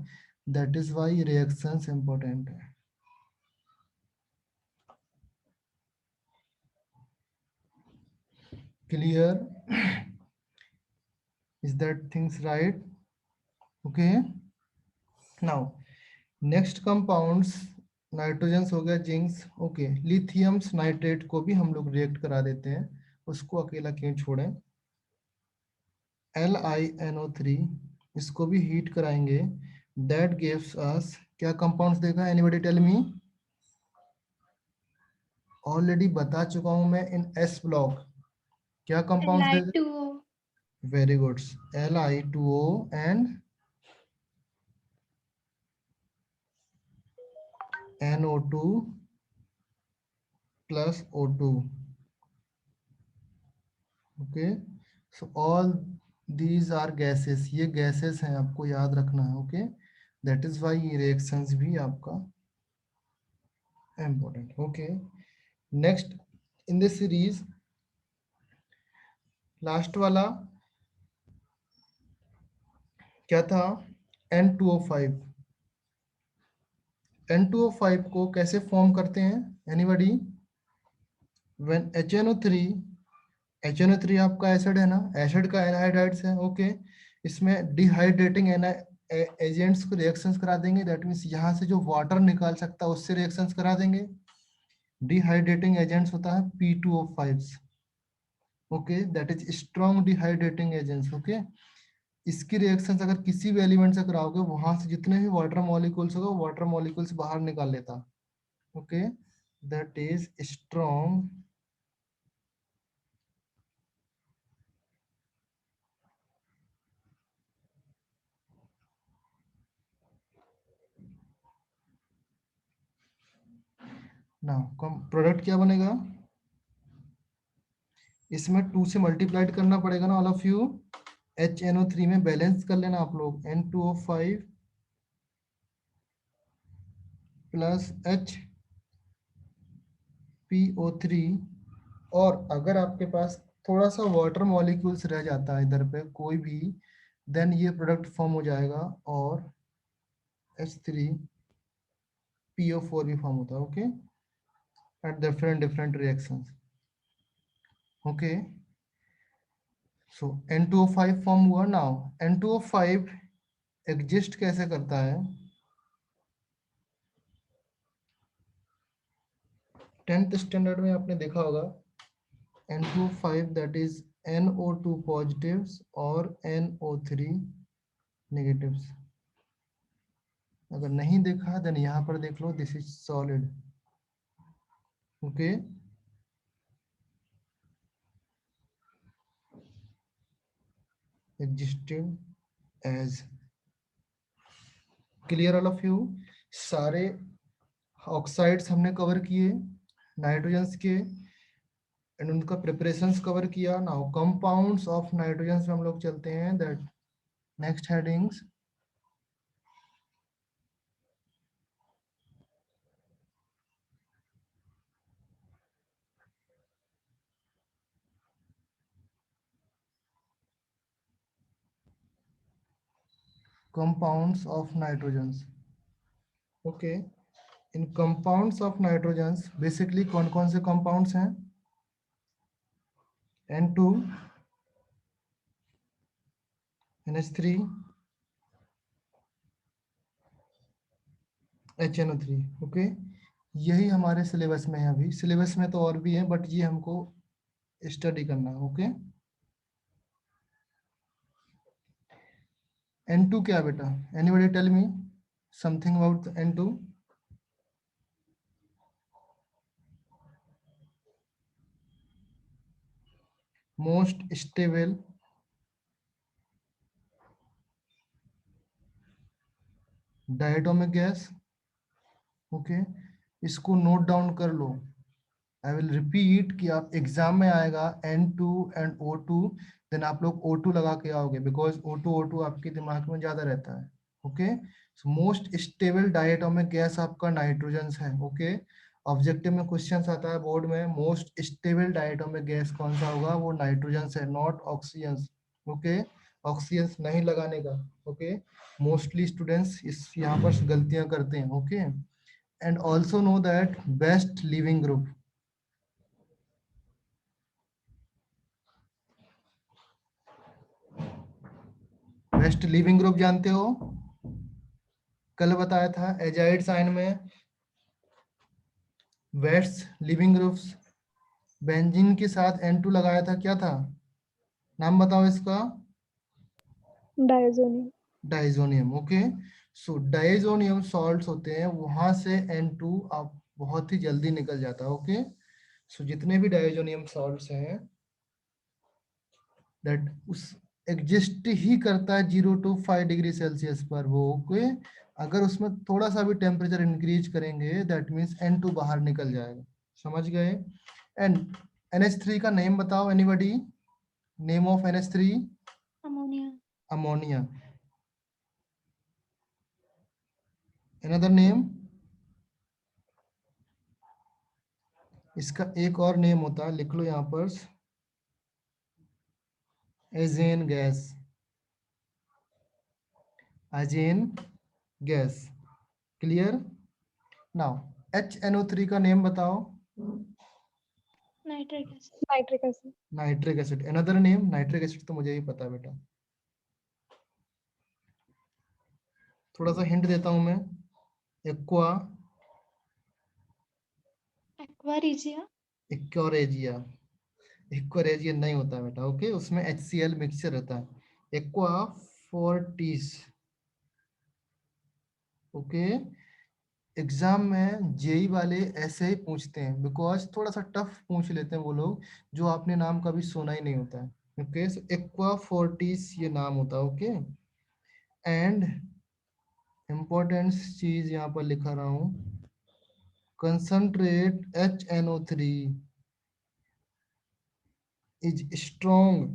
that is why reactions important है। Clear? Is that things right? Okay. Now next compounds, nitrogens हो गया, जिंक्स, ओके। लिथियम्स नाइट्रेट को भी हम लोग रिएक्ट करा देते हैं, उसको अकेला क्यों छोड़ें। LiNO3, इसको भी हीट कराएंगे, दैट गिव्स अस, क्या कंपाउंड्स देगा, एनीबॉडी टेल मी। ऑलरेडी बता चुका हूं मैं इन एस ब्लॉक, क्या कंपाउंड्स देगा, Li2O. Very good, Li2O and NO2 plus O2, okay. So all these are gases, ये गैसेस हैं, आपको याद रखना है, ओके। दैट इज वाई ये रिएक्शंस भी आपका important, okay. Next in this series, last वाला क्या था, N2O5। N2O5 को कैसे फॉर्म करते हैं, एनीबॉडी। व्हेन HNO3 आपका एसिड है ना, एसिड का एनहाइड्राइड्स है, ओके। इसमें डिहाइड्रेटिंग एजेंट्स को रिएक्शंस करा देंगे, दैट मीन्स यहाँ से जो वाटर निकाल सकता है उससे रिएक्शंस करा देंगे। डिहाइड्रेटिंग एजेंट्स होता है P2O5, okay, that is strong dehydrating agents, okay. इसकी रिएक्शंस अगर किसी भी एलिमेंट से कराओगे, वहां से जितने भी वाटर मॉलिक्यूल्स होगा, वाटर मॉलिक्यूल्स बाहर निकाल लेता, ओके। दैट इज स्ट्रॉन्ग ना। प्रोडक्ट क्या बनेगा, इसमें 2 से मल्टीप्लाइड करना पड़ेगा ना, ऑल ऑफ यू। HNO3 में बैलेंस कर लेना आप लोग, N2O5 प्लस HPO3, और अगर आपके पास थोड़ा सा वाटर मॉलिक्यूल्स रह जाता है इधर पे कोई भी, देन ये प्रोडक्ट फॉर्म हो जाएगा और H3PO4 भी फॉर्म होता है, okay. at different reactions. Okay, so N2O5 form हुआ. नाउ N2O5 एग्जिस्ट कैसे करता है? 10th स्टैंडर्ड में आपने देखा होगा N2O5 that is NO2 positives और NO3 negatives. अगर नहीं देखा देन यहाँ पर देख लो, this is solid. Okay, existed as. Clear all of you? सारे ऑक्साइड्स हमने कवर किए नाइट्रोजन्स के एंड उनका प्रिपरेशंस कवर किया. नाउ कंपाउंड्स ऑफ नाइट्रोजन्स में हम लोग चलते हैं. That next headings. compounds of nitrogens. Okay, in compounds of nitrogens basically कौन कौन से compounds हैं? N2, NH3, HNO3. ओके, यही हमारे सिलेबस में है. अभी सिलेबस में तो और भी है बट ये हमको स्टडी करना है. ओके, N2 क्या बेटा? Anybody tell me something about N2? Most stable diatomic gas. Okay, इसको नोट डाउन कर लो. आई विल रिपीट कि आप एग्जाम में आएगा N2 एंड O2, देन आप लोग O2 लगा के आओगे बिकॉज O2 आपके दिमाग में ज्यादा रहता है. Okay, most stable diatomic gas आपका नाइट्रोजन है. ओके, ऑब्जेक्टिव में क्वेश्चन आता है बोर्ड में, मोस्ट स्टेबल डायटोमिक गैस कौन सा होगा? वो नाइट्रोजन है, नॉट ऑक्सीजन. ओके, ऑक्सीजन नहीं लगाने का. ओके, मोस्टली स्टूडेंट्स इस यहाँ पर गलतियां करते हैं. Okay, and also know that best leaving group. Best leaving group जानते हो? कल बताया था एजाइड साइन में बेस्ट लिविंग ग्रुप्स. बेंजीन के साथ N2 लगाया था, क्या था नाम बताओ इसका? Diazonium. डाइजोनियम. ओके, सो डाइजोनियम सॉल्ट्स होते हैं, वहां से N2 आप बहुत ही जल्दी निकल जाता है. ओके, सो जितने भी डाइजोनियम सॉल्ट्स हैं दैट उस एग्जिस्ट ही करता है 0 to 5 डिग्री सेल्सियस पर वो. ओके, अगर उसमें थोड़ा सा भी टेम्परेचर इंक्रीज करेंगे दैट मीन्स N2 बाहर निकल जाएगा. समझ गए? एंड NH3 का नेम बताओ anybody? Name of NH3? Ammonia. Ammonia. Another name? इसका एक और नेम होता है, लिख लो यहाँ पर, एजेन गैस. एजेन गैस. क्लियर? नाउ HNO3 का नेम बताओ? Nitric acid. Nitric acid. Nitric acid. Another name? Nitric acid तो मुझे ही पता है बेटा. थोड़ा सा हिंट देता हूं मैं. Aqua Aqua regia. Aqua regia. Aqua regia नहीं होता बेटा. ओके, उसमें HCl मिक्सचर रहता है. Aqua Fortis. ओके, एग्जाम में जेई वाले ऐसे ही पूछते हैं बिकॉज थोड़ा सा टफ पूछ लेते हैं वो लोग जो आपने नाम कभी सुना ही नहीं होता है. ओके, सो एक्वा फोर्टिस ये नाम होता है. ओके, एंड इम्पोर्टेंट चीज यहाँ पर लिखा रहा हूं, कंसंट्रेट HNO3 इज स्ट्रॉन्ग.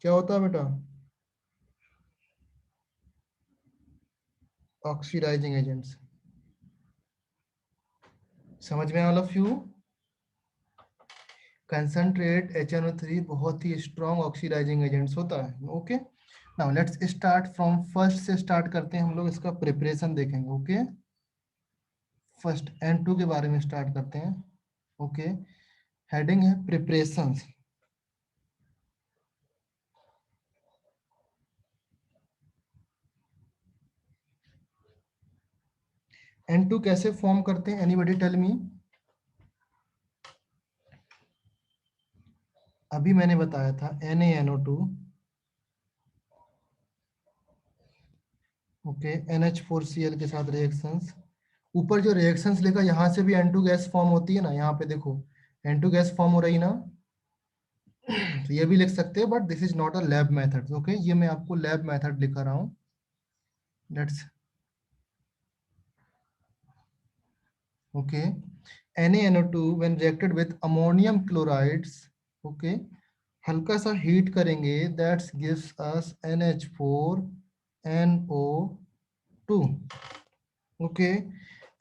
क्या होता है बेटा? Oxidising agents. समझ में all of you? Concentrate HNO3 बहुत ही स्ट्रॉन्ग ऑक्सीडाइजिंग एजेंट्स होता है. Okay, now let's start from first से स्टार्ट करते हैं हम लोग. इसका प्रिपरेशन देखेंगे. ओके, फर्स्ट N2 के बारे में स्टार्ट करते हैं। ओके, हेडिंग है प्रिपरेशंस। N2 कैसे फॉर्म करते हैं, एनीबॉडी टेल मी? अभी मैंने बताया था NaNO2, ओके, NH4Cl के साथ रिएक्शंस। ऊपर जो रिएक्शंस लिखा, यहाँ से भी N2 गैस फॉर्म होती है ना, यहाँ पे देखो N2 गैस फॉर्म हो रही ना, तो ये भी लिख सकते हैं, but this is not a lab method. Okay, ये मैं आपको लैब मेथड लिखा रहा हूँ। Let's okay, NaNO2 when reacted with ammonium chlorides, okay, हल्का सा हीट करेंगे, that's gives us NH4NO2, okay,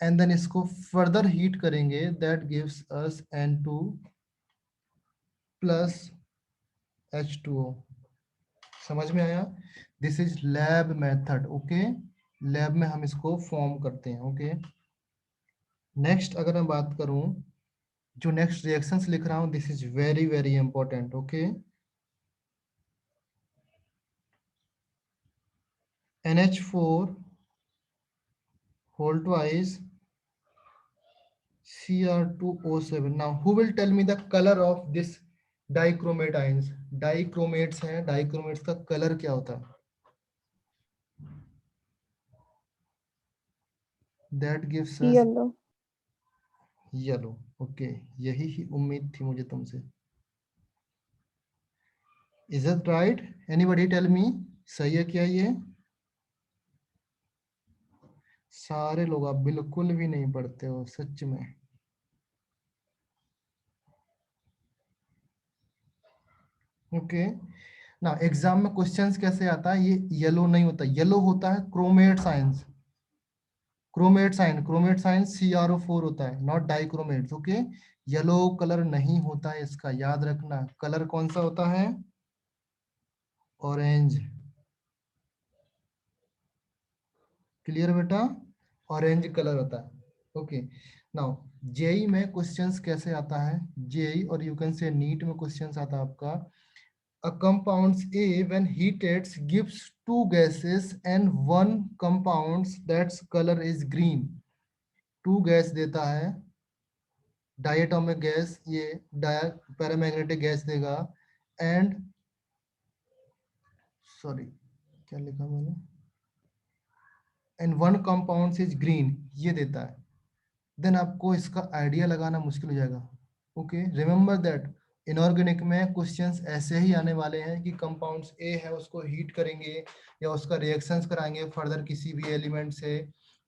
and then इसको फर्दर हीट करेंगे, that gives us N2 plus H2O। समझ में आया? This is lab method. Okay, lab में हम इसको फॉर्म करते हैं। ओके, नेक्स्ट अगर मैं बात करूं, जो नेक्स्ट रिएक्शंस लिख रहा हूं, this is very very important. Okay, NH4 whole twice Cr2O7। now who will tell me the color of this dichromate ions? Dichromates हैं, डाइक्रोमेट्स का कलर क्या होता है? That gives us Yellow. Yellow. Okay, यही ही उम्मीद थी मुझे तुमसे। Is it right? Anybody tell me, सही है क्या ये? सारे लोग, आप बिल्कुल भी नहीं पढ़ते हो सच में। ओके, ना एग्जाम में क्वेश्चंस कैसे आता है, ये येलो नहीं होता, येलो होता है chromate science. Chromate science CrO4 होता है, नॉट डाइक्रोमेट्स। ओके, येलो कलर नहीं होता है इसका, याद रखना। कलर कौन सा होता है? ऑरेंज। क्लियर बेटा? ऑरेंज कलर होता है। ओके, नाउ जेई में क्वेश्चंस कैसे आता है? जेई और यू कैन से नीट में क्वेश्चंस आता है आपका, a compounds A when heated gives two gases and one compounds that's color is green। Two gas देता है, डायटोमिक गैस, ये पैरामैग्नेटिक गैस देगा, एंड सॉरी क्या लिखा मैंने, and one compound is green, ये देता है। देन आपको इसका आइडिया लगाना मुश्किल हो जाएगा। ओके, रिमेंबर दैट इनऑर्गेनिक में क्वेश्चंस ऐसे ही आने वाले हैं कि कंपाउंड्स ए है उसको हीट करेंगे या उसका रिएक्शंस कराएंगे फर्दर किसी भी एलिमेंट से,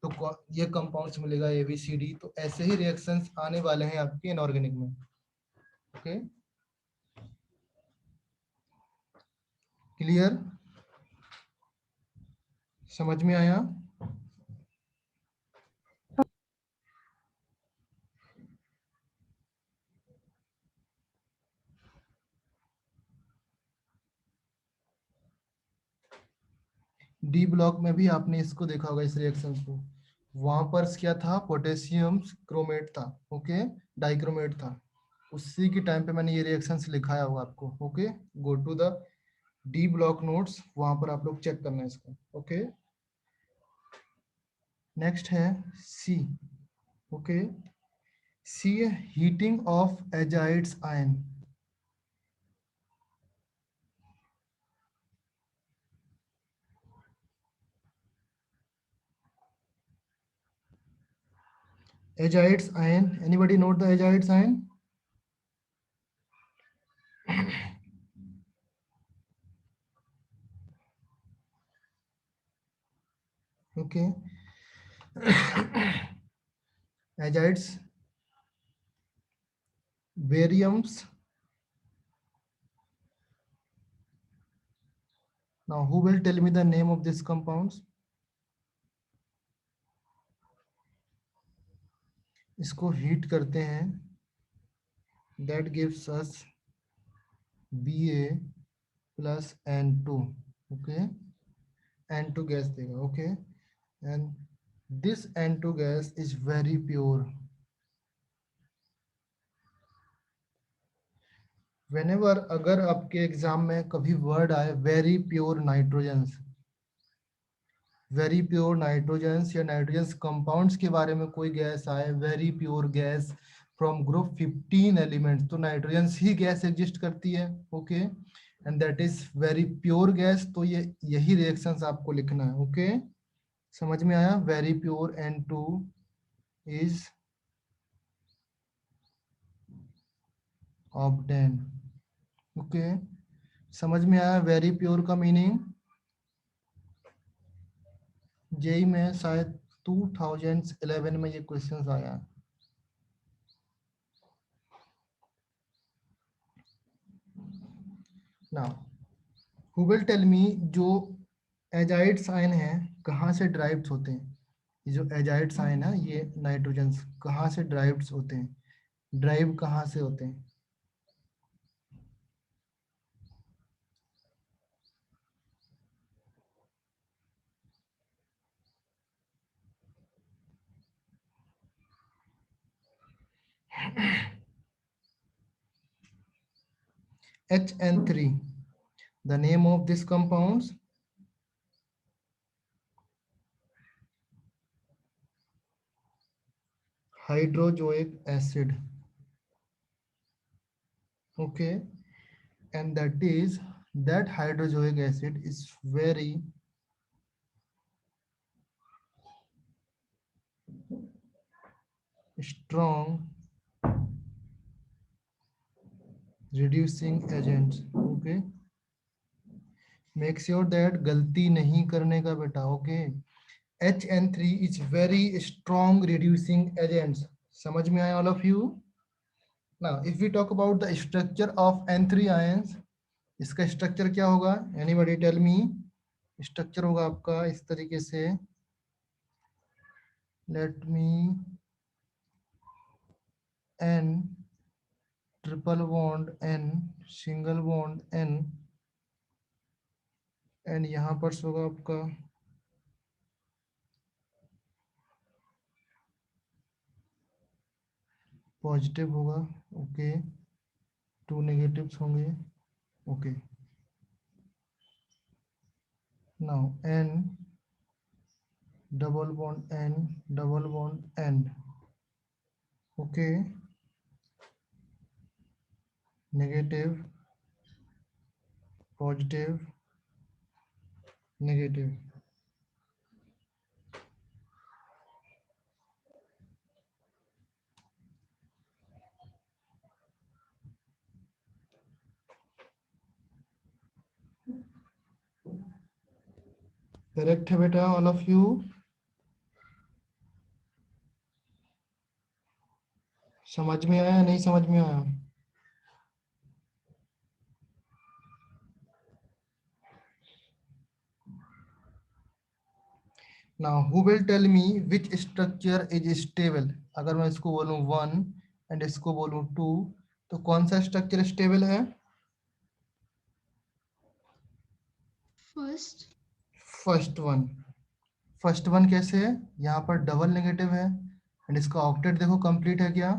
तो ये कंपाउंड्स मिलेगा ABCD। तो ऐसे ही रिएक्शंस आने वाले हैं आपके इनऑर्गेनिक में। Okay, clear? समझ में आया? डी ब्लॉक में भी आपने इसको देखा होगा, इस रिएक्शन को। वहां पर क्या था? पोटेशियम क्रोमेट था। ओके, डाइक्रोमेट था। उसी के टाइम पे मैंने ये रिएक्शंस लिखाया हुआ आपको। Okay, go to the D block notes, वहां पर आप लोग चेक करना है इसको। ओके, नेक्स्ट है C. Okay, C heating of azides ion. Azides ion, anybody note the azides ion? Okay, azides, bariums। Now, who will tell me the name of these compounds? इसको heat करते हैं, that gives us Ba plus N2। okay, N2 gas देगा। okay, and this N2 gas is very pure. Whenever अगर आपके exam में कभी word आए very pure nitrogens, very pure nitrogens या नाइट्रोजन्स कंपाउंड्स के बारे में कोई गैस आए, very pure gas from group 15 elements, तो नाइट्रोजन्स ही गैस एग्जिस्ट करती है. Okay, and that is very pure gas. तो ये यही रिएक्शंस आपको लिखना है. ओके, समझ में आया? Very pure N2 is obtain. Okay, समझ में आया वेरी प्योर का मीनिंग? जेई में शायद 2011 में ये क्वेश्चन आया है. Now who will tell me जो एजाइड्स आयन है कहाँ से ड्राइव्ड होते हैं? ये जो एजाइड्स आयन है ये नाइट्रोजन्स कहाँ से ड्राइव्ड होते हैं? ड्राइव कहाँ से होते हैं? HN3, the name of this compounds? Hydrozoic acid. Okay, and that hydrozoic acid is very strong reducing agents. Okay, make sure that गलती नहीं करने का बेटा. Okay, HN3 is very strong reducing agents. समझ में आया all of you? Now if we talk about the structure of N3 ions, इसका structure क्या होगा? एनीबॉडी टेल मी. स्ट्रक्चर होगा आपका इस तरीके से. Let me N triple bond N single bond N and यहाँ पर होगा आपका पॉजिटिव होगा. ओके, 2 नेगेटिव्स होंगे. Okay, now N double bond N double bond N. Okay, negative positive negative. Correct है बेटा ऑल ऑफ यू? समझ में आया नहीं समझ में आया? Now who will tell me which structure is stable? अगर मैं इसको बोलूं 1 एंड इसको बोलूं 2 तो कौन सा स्ट्रक्चर स्टेबल है? First one. फर्स्ट वन कैसे है? यहाँ पर डबल नेगेटिव है एंड इसका ऑक्टेट देखो कंप्लीट है क्या?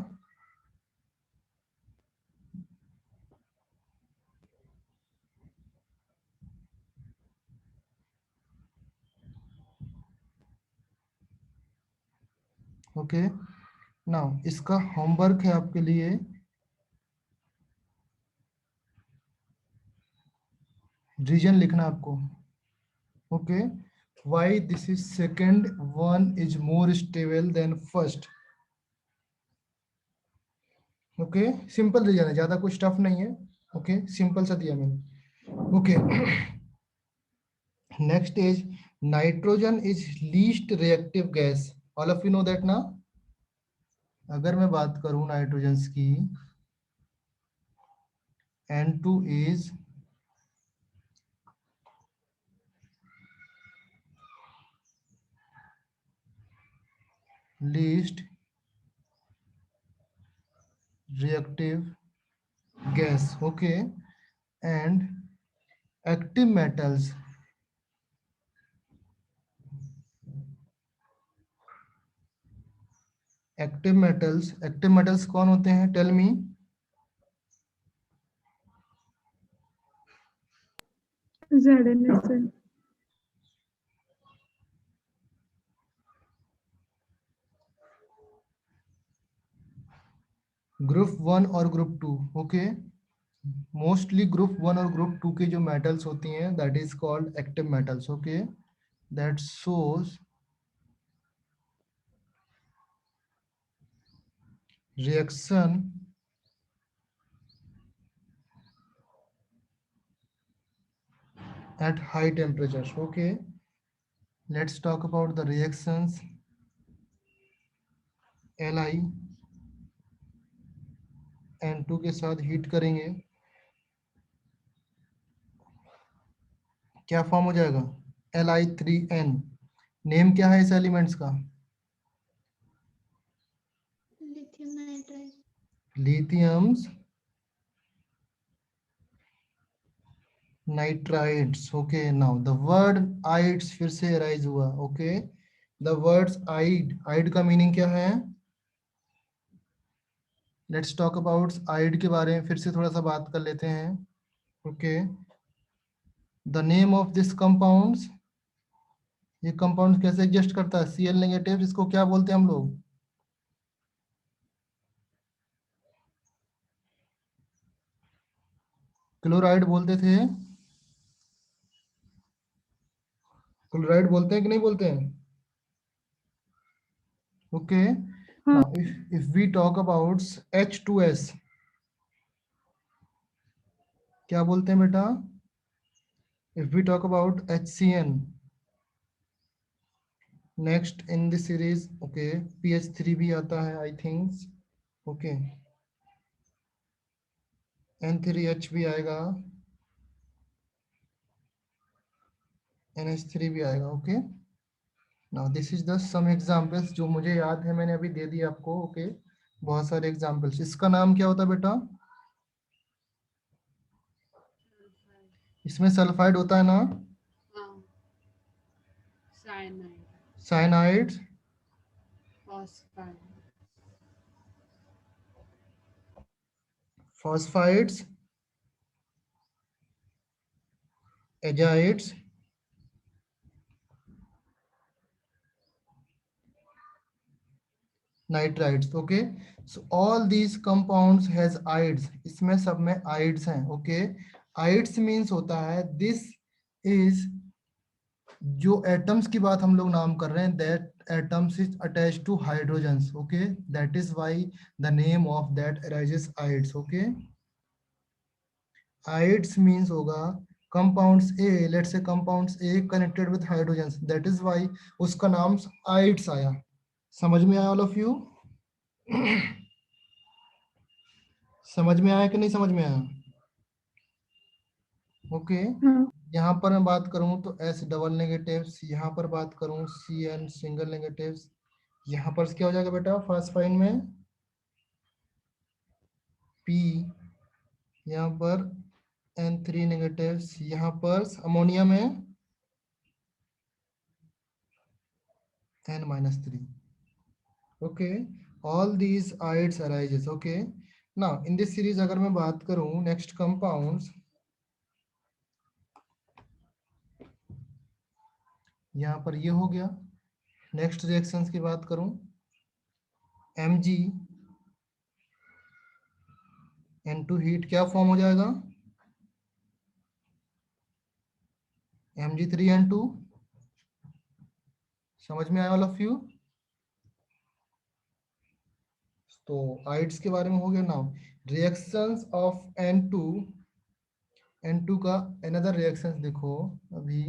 ओके, नाउ इसका होमवर्क है आपके लिए. रीजन लिखना आपको. Okay, why this is second one is more stable than first. Okay, simple reason है, ज्यादा कुछ टफ नहीं है. ओके, सिंपल सा दिया मैंने. Okay, next is nitrogen is least reactive gas. All of you know that ना? अगर मैं बात करूं नाइट्रोजन्स की, N2 is least reactive gas. Okay, and active metals active metals कौन होते हैं? Tell me. ZnSn. ग्रुप 1 और ग्रुप 2, ओके। मोस्टली ग्रुप 1 और ग्रुप 2 के जो मेटल्स होती हैं that is called active metals, okay. That shows reaction at high temperatures, okay. Let's talk about the reactions. Li N2 के साथ हीट करेंगे, क्या फॉर्म हो जाएगा? Li3n। नेम क्या है इस एलिमेंट्स का? Lithium nitride. Lithiums nitrides, okay. Now the word ides फिर से अराइज हुआ, okay. The words ide, ide का मीनिंग क्या है? लेट्स टॉक अबाउट आइड के बारे में फिर से थोड़ा सा बात कर लेते हैं, okay. The name of this compounds, ये कंपाउंड कैसे एग्जिस्ट करता है? Cl नेगेटिव, इसको क्या बोलते हैं हम लोग? क्लोराइड बोलते थे। क्लोराइड बोलते हैं कि नहीं बोलते हैं? ओके। हाँ. Now if we talk about H2S, क्या बोलते हैं बेटा? If we talk about HCN, next in this series, okay, PH3 भी आता है आई थिंक, ओके। N3H भी आएगा, NH3 भी आएगा, okay. Now this is the some examples जो मुझे याद है, मैंने अभी दे दिया आपको, ओके। बहुत सारे एग्जांपल्स। इसका नाम क्या होता है बेटा? इसमें सल्फाइड होता है ना? हाँ, cyanide, cyanide, phosphide, phosphides, azides, nitrides, okay. So all these compounds has ides, इसमें सब में आइड्स हैं, ओके। आइड्स मींस होता है दिस इज, जो एटम्स की बात हम लोग नाम कर रहे हैं, that atoms is attached to hydrogens, okay. That is why the name of that arises ides, okay. Ides means होगा compounds A, let's say compounds A connected with hydrogens, that is why उसका नाम aides आया। समझ में आया all of you? समझ में आया कि नहीं समझ में आया? ओके। हाँ. यहाँ पर मैं बात करूँ तो S डबल नेगेटिव्स, यहाँ पर बात करूँ Cn सिंगल नेगेटिव्स, यहाँ पर क्या हो जाएगा बेटा? फॉस्फाइन में P, यहाँ पर N3 नेगेटिव्स, यहाँ पर अमोनिया में N-3, okay. All these aides arises, okay. Now in this series अगर मैं बात करूँ नेक्स्ट कंपाउंड्स, यहाँ पर ये हो गया। नेक्स्ट रिएक्शंस की बात करूँ, Mg N2 हीट क्या फॉर्म हो जाएगा? Mg3N2। समझ में आया ऑल ऑफ यू? तो आइड्स के बारे में हो गया। नाउ रिएक्शंस ऑफ N2 का अनदर रिएक्शंस देखो अभी,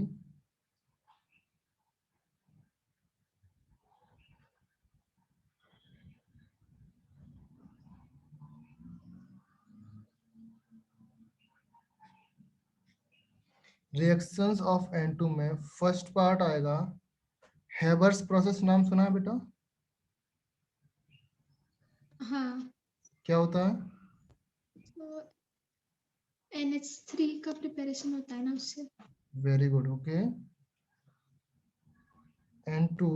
रिएक्शंस ऑफ N2 में फर्स्ट पार्ट आएगा हेबर्स प्रोसेस, नाम सुना है बेटा? हाँ, क्या होता है? तो NH3 का प्रिपरेशन होता है ना उससे। Very good, okay. N2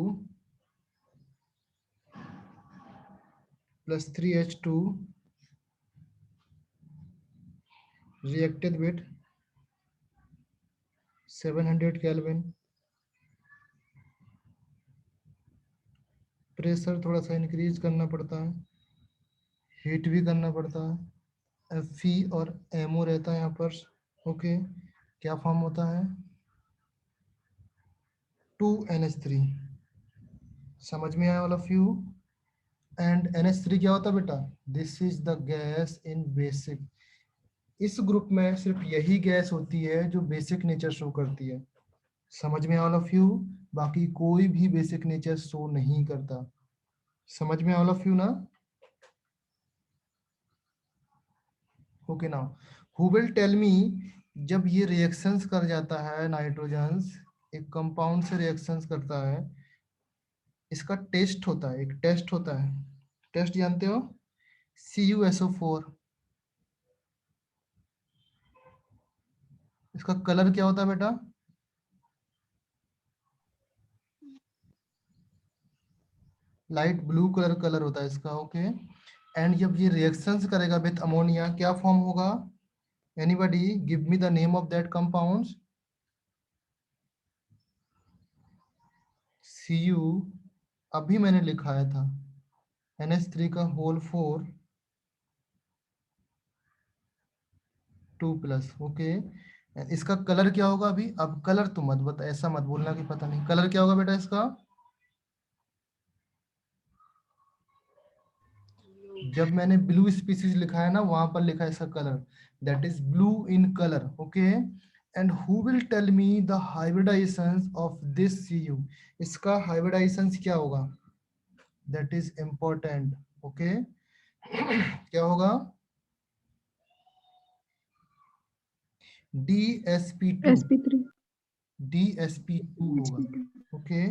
plus 3H2 reacted with 700 Kelvin. Pressure थोड़ा सा इंक्रीज करना पड़ता है, हीट भी करना पड़ता है। Fe और MO रहता है यहाँ पर। ओके, क्या फॉर्म होता है? 2NH3। समझ में आया all of you? And NH3 क्या होता है बेटा? This is the gas in basic. इस ग्रुप में सिर्फ यही गैस होती है जो बेसिक नेचर शो करती है। समझ में ऑल ऑफ यू? बाकी कोई भी बेसिक नेचर शो नहीं करता। समझ में ऑल ऑफ यू ना? Okay now who will tell me, जब ये रिएक्शंस कर जाता है नाइट्रोजन्स, एक कंपाउंड से रिएक्शंस करता है, इसका टेस्ट होता है, एक टेस्ट होता है। टेस्ट जानते हो? CuSO4। इसका कलर क्या होता है बेटा? लाइट ब्लू कलर होता है इसका। ओके, एंड जब ये रिएक्शंस करेगा विथ अमोनिया, क्या फॉर्म होगा? Anybody give me the name of that compounds. Cu अभी मैंने लिखाया था, NH3 का होल 4 2+। ओके, इसका कलर क्या होगा अभी? अब कलर तो मत बता, ऐसा मत बोलना कि पता नहीं। कलर क्या होगा बेटा इसका? जब मैंने ब्लू स्पीसीज लिखा है ना, वहां पर लिखा है इसका colour, that is blue in colour. Okay, and who will tell me the hybridisation of this Cu? इसका हाइब्रिडाइजेशन क्या होगा? That is important. ओके, क्या होगा? DsP2। sp3 DsP2 होगा। ओके,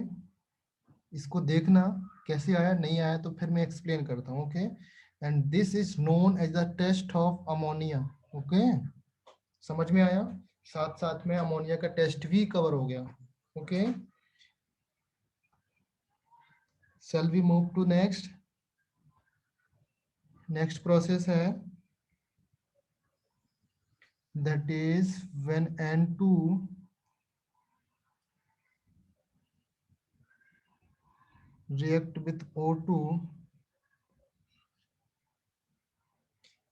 इसको देखना कैसे आया, नहीं आया तो फिर मैं एक्सप्लेन करता हूँ। Okay, and this is known as the test of ammonia. Okay, समझ में आया? साथ साथ में अमोनिया का टेस्ट भी कवर हो गया। Okay, shall we move to next? Next process है, that is when N2 react with O2,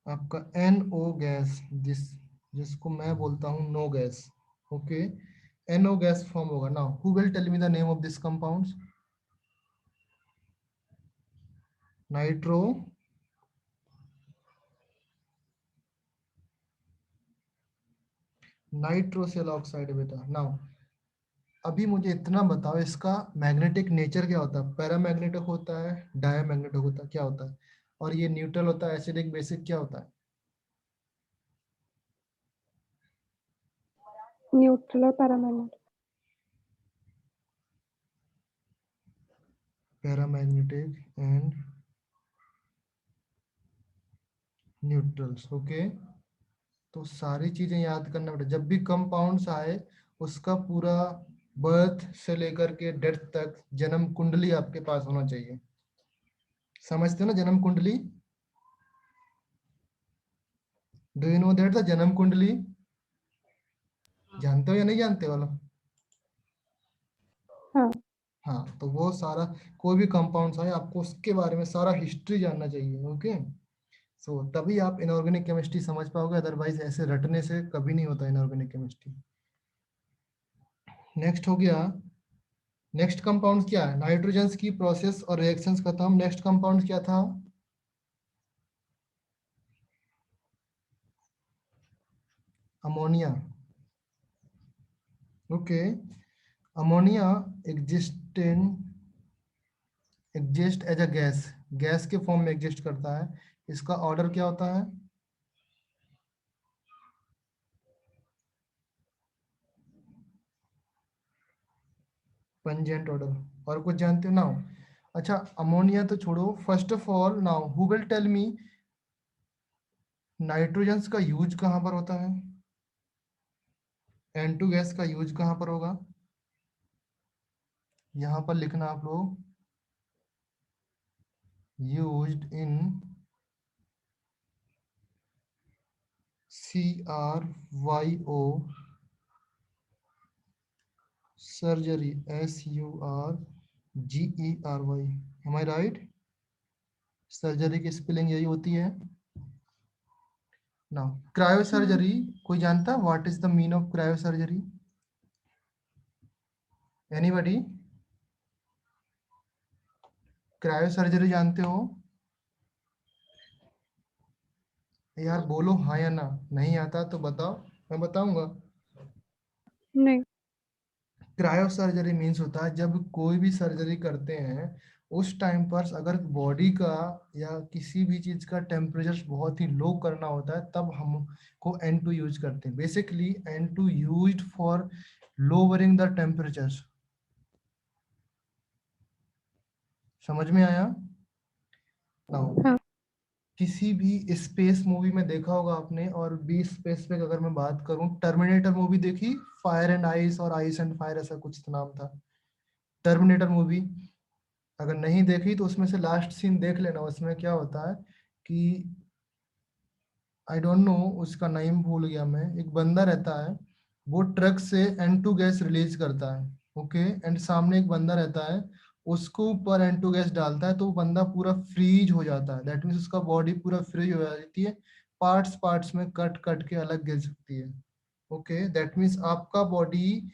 आपका NO गैस, जिसको मैं बोलता हूँ NO gas. Okay, NO gas form होगा। Now who will tell me the name of this compounds? Nitro nitrosyl oxide बेटा। Now अभी मुझे इतना बताओ, इसका मैग्नेटिक नेचर क्या होता है? पैरामैग्नेटिक होता है, डायमैग्नेटिक होता है, क्या होता है? और ये न्यूट्रल होता है, एसिडिक, बेसिक, क्या होता है? न्यूट्रल और paramagnetic. Paramagnetic and neutrals. Okay, तो सारी चीजें याद करना बेटा। जब भी कंपाउंड्स आए, उसका पूरा बर्थ से लेकर के डेथ तक जन्म कुंडली आपके पास होना चाहिए। समझते हो ना जन्म कुंडली? Do you know that the जन्म कुंडली? जानते हो या नहीं जानते वाला? हाँ, हाँ, तो वो सारा, कोई भी कंपाउंड्स आए आपको उसके बारे में सारा हिस्ट्री जानना चाहिए। ओके, सो तभी आप इनऑर्गेनिक केमिस्ट्री समझ पाओगे, अदरवाइज ऐसे रटने से कभी नहीं होता इनऑर्गेनिक केमिस्ट्री। नेक्स्ट हो गया, नेक्स्ट कंपाउंड क्या है? नाइट्रोजन्स की प्रोसेस और रिएक्शंस खत्म। नेक्स्ट कंपाउंड क्या था? Ammonia. Okay, ammonia exist as a gas, gas के फॉर्म में एग्जिस्ट करता है। इसका ऑर्डर क्या होता है? Pungent odour. और कुछ जानते हो नाउ? अच्छा, अमोनिया तो छोड़ो, first of all now who will tell me nitrogens का यूज कहां पर होता है? N2 गैस का यूज कहां पर होगा? यहां पर लिखना आप लोग, used in CRYO surgery, SURGERY. Am I right? Surgery की स्पेलिंग यही होती है. Now, cryosurgery, कोई जानता what is the mean of cryosurgery? Anybody? Cryosurgery जानते हो? यार बोलो हाँ या ना. नहीं आता तो बताओ, मैं बताऊंगा. नहीं. क्रायोसर्जरी मीन्स होता है जब कोई भी सर्जरी करते हैं उस टाइम पर अगर बॉडी का या किसी भी चीज का टेम्परेचर बहुत ही लो करना होता है तब हमको N2 यूज करते हैं. Basically N2 used for lowering the temperature. समझ में आया? नाउ हाँ. किसी भी स्पेस मूवी में देखा होगा आपने. और भी स्पेसिफिक अगर मैं बात करूं, टर्मिनेटर मूवी देखी? फायर एंड आइस और आइस एंड फायर ऐसा कुछ तो नाम था. टर्मिनेटर मूवी अगर नहीं देखी तो उसमें से लास्ट सीन देख लेना. उसमें क्या होता है कि आई डोंट नो, उसका नाम भूल गया मैं. एक बंदा रहता है, वो ट्रक से N2 गैस रिलीज करता है. ओके एंड सामने एक बंदा रहता है, उसको ऊपर N2 गैस डालता है तो वो बंदा पूरा फ्रीज हो जाता है. दैट मीन्स उसका बॉडी पूरा फ्रीज हो जाती है. पार्ट्स पार्ट्स में कट कट के अलग गिर सकती है. ओके दैट मीन्स आपका बॉडी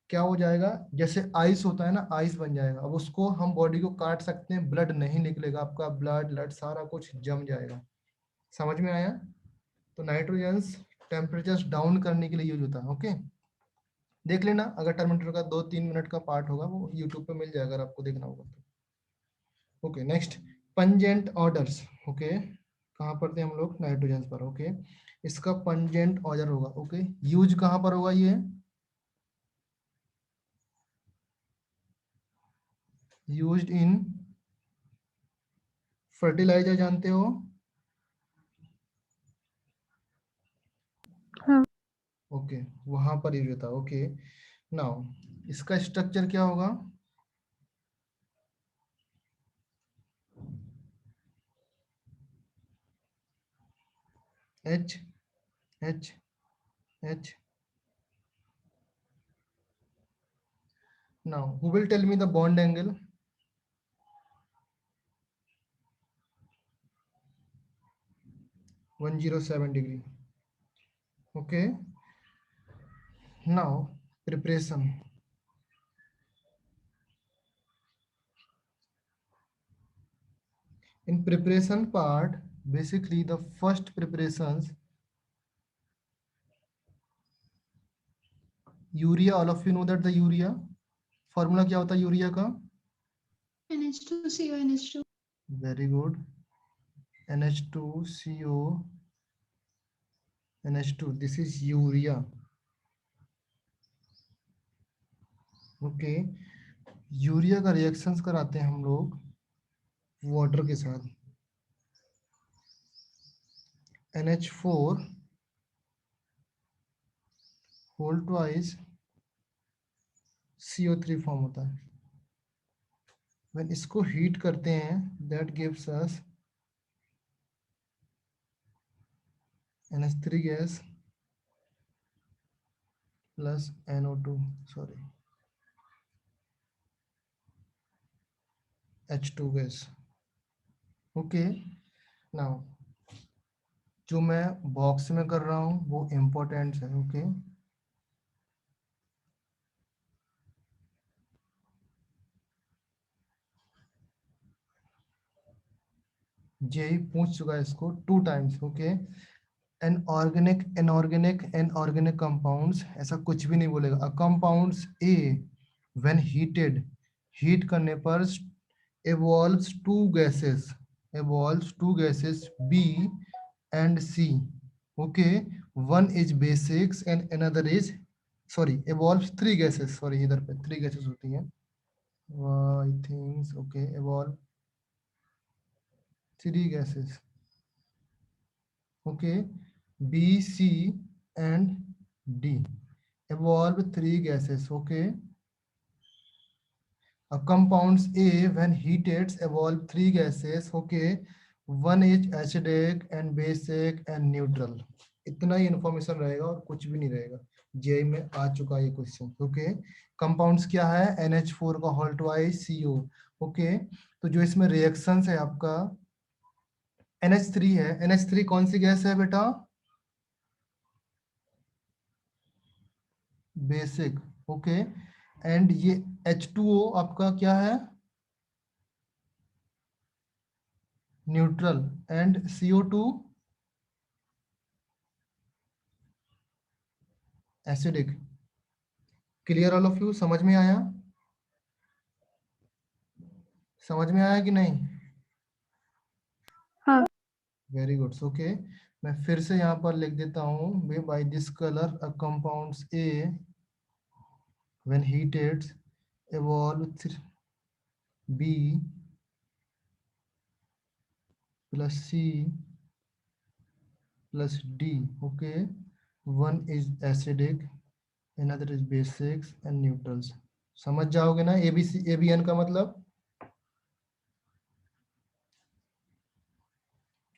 क्या हो जाएगा, जैसे आइस होता है ना, आइस बन जाएगा. अब उसको हम बॉडी को काट सकते हैं, ब्लड नहीं निकलेगा, आपका ब्लड ब्लड सारा कुछ जम जाएगा. समझ में आया? तो नाइट्रोजन्स टेम्परेचर डाउन करने के लिए यूज होता है. ओके देख लेना, अगर टर्मिनेटर का 2-3 मिनट का पार्ट होगा वो यूट्यूब पे मिल जाएगा अगर आपको देखना होगा तो. Okay next, pungent orders. Okay कहाँ पर थे हम लोग? नाइट्रोजन्स पर. ओके इसका पंजेंट ऑर्डर होगा. ओके यूज कहाँ पर होगा? ये यूज्ड इन फर्टिलाइजर, जानते हो? हाँ. ओके वहां पर यूज होता है. ओके नाउ इसका स्ट्रक्चर क्या होगा? H H H. Now who will tell me the bond angle? 107 degree. Okay now preparation. In preparation part, basically the first preparations, urea, all of you know that the urea formula क्या होता है urea का? NH2CO NH2. Very good. NH2CO NH2, this is urea. Okay urea का reactions कराते हैं हम लोग water के साथ. NH4 whole twice CO3 form होता है. व्हेन इसको हीट करते हैं that gives us NH3 gas plus NO2, sorry H2 gas. Okay now जो मैं बॉक्स में कर रहा हूँ वो इम्पोर्टेंट है. ओके जेई पूछ चुका है इसको 2 times. Okay an organic inorganic an organic compounds ऐसा कुछ भी नहीं बोलेगा. Compounds a when heated, heat करने पर evolves two gases B and C. Okay one is basics and another is, sorry evolves 3 gases. sorry इधर पे 3 gases होती हैं. I think okay evolve 3 gases. Okay B C and D evolve 3 gases. Okay Compounds A when heated evolve three gases. Okay, one is acidic and basic and neutral. इतना ही information रहेगा और कुछ भी नहीं रहेगा. जेई में आ चुका ये क्वेश्चन. ओके, कंपाउंड्स क्या है? NH4 का होल ट्वाइस CO. ओके, तो जो इसमें रिएक्शंस है आपका NH3 है. NH3 कौन सी गैस है बेटा? बेसिक. ओके, एंड ये H2O आपका क्या है? Neutral. And CO2 acidic. Clear all of you? समझ में आया? समझ में आया कि नहीं? हाँ। Very good. ओके, मैं फिर से यहाँ पर लिख देता हूँ. By this colour a compounds A when heated evolve B plus C plus D. Okay, one is acidic, another is basics and neutrals. समझ जाओगे ना ABC ABN का मतलब?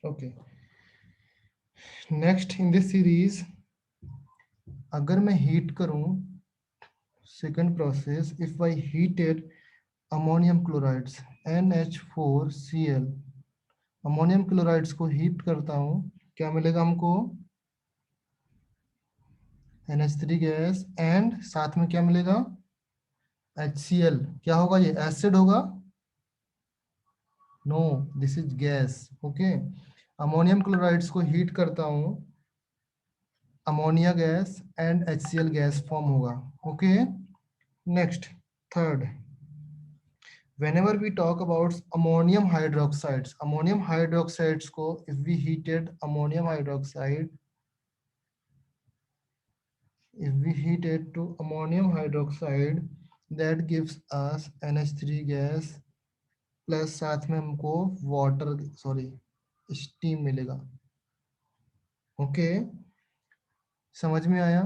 Okay, next in this series अगर मैं हीट करूं second process, if I heated ammonium chlorides NH4Cl, ammonium chlorides को heat करता हूं, क्या मिलेगा हमको? NH3 गैस एंड साथ में क्या मिलेगा? HCl. क्या होगा? ये एसिड होगा? No, this is gas. Okay, ammonium chlorides को हीट करता हूं, ammonia gas and HCl gas form होगा. Okay, next third, whenever we talk about ammonium hydroxides को if we heated ammonium hydroxide, if we heat it to ammonium hydroxide, that gives us NH3 gas plus साथ में हमको water steam मिलेगा. Okay, समझ में आया?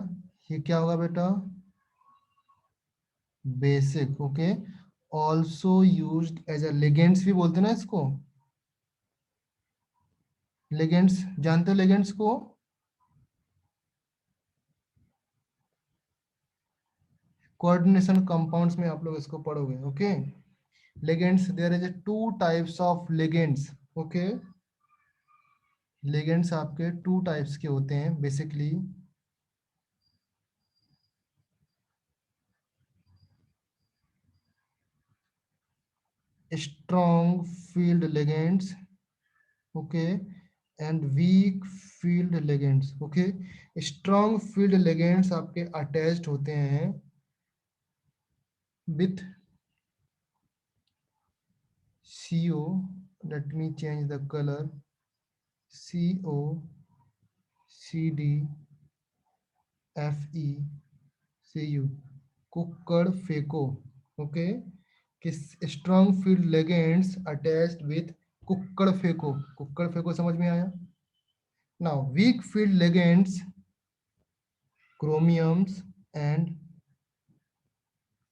ये क्या होगा बेटा? Basic. Okay, also used as a ligands भी बोलते हैं ना इसको. लिगेंड्स जानते हो? लिगेंड्स को कोऑर्डिनेशन कंपाउंड्स में आप लोग इसको पढ़ोगे. Okay, ligands, there is 2 types of ligands. Okay, ligands आपके 2 टाइप्स के होते हैं basically. Strong field ligands, okay, and weak field ligands. Okay, strong field ligands आपके अटैच्ड होते हैं with CO. let me change the color. CO CD FE CU. कुक्कड़ फेको. Okay, किस strong field ligands attached with कुक्कड़ फेको. कुक्कड़ फेको समझ में आया? Now weak field ligands chromiums and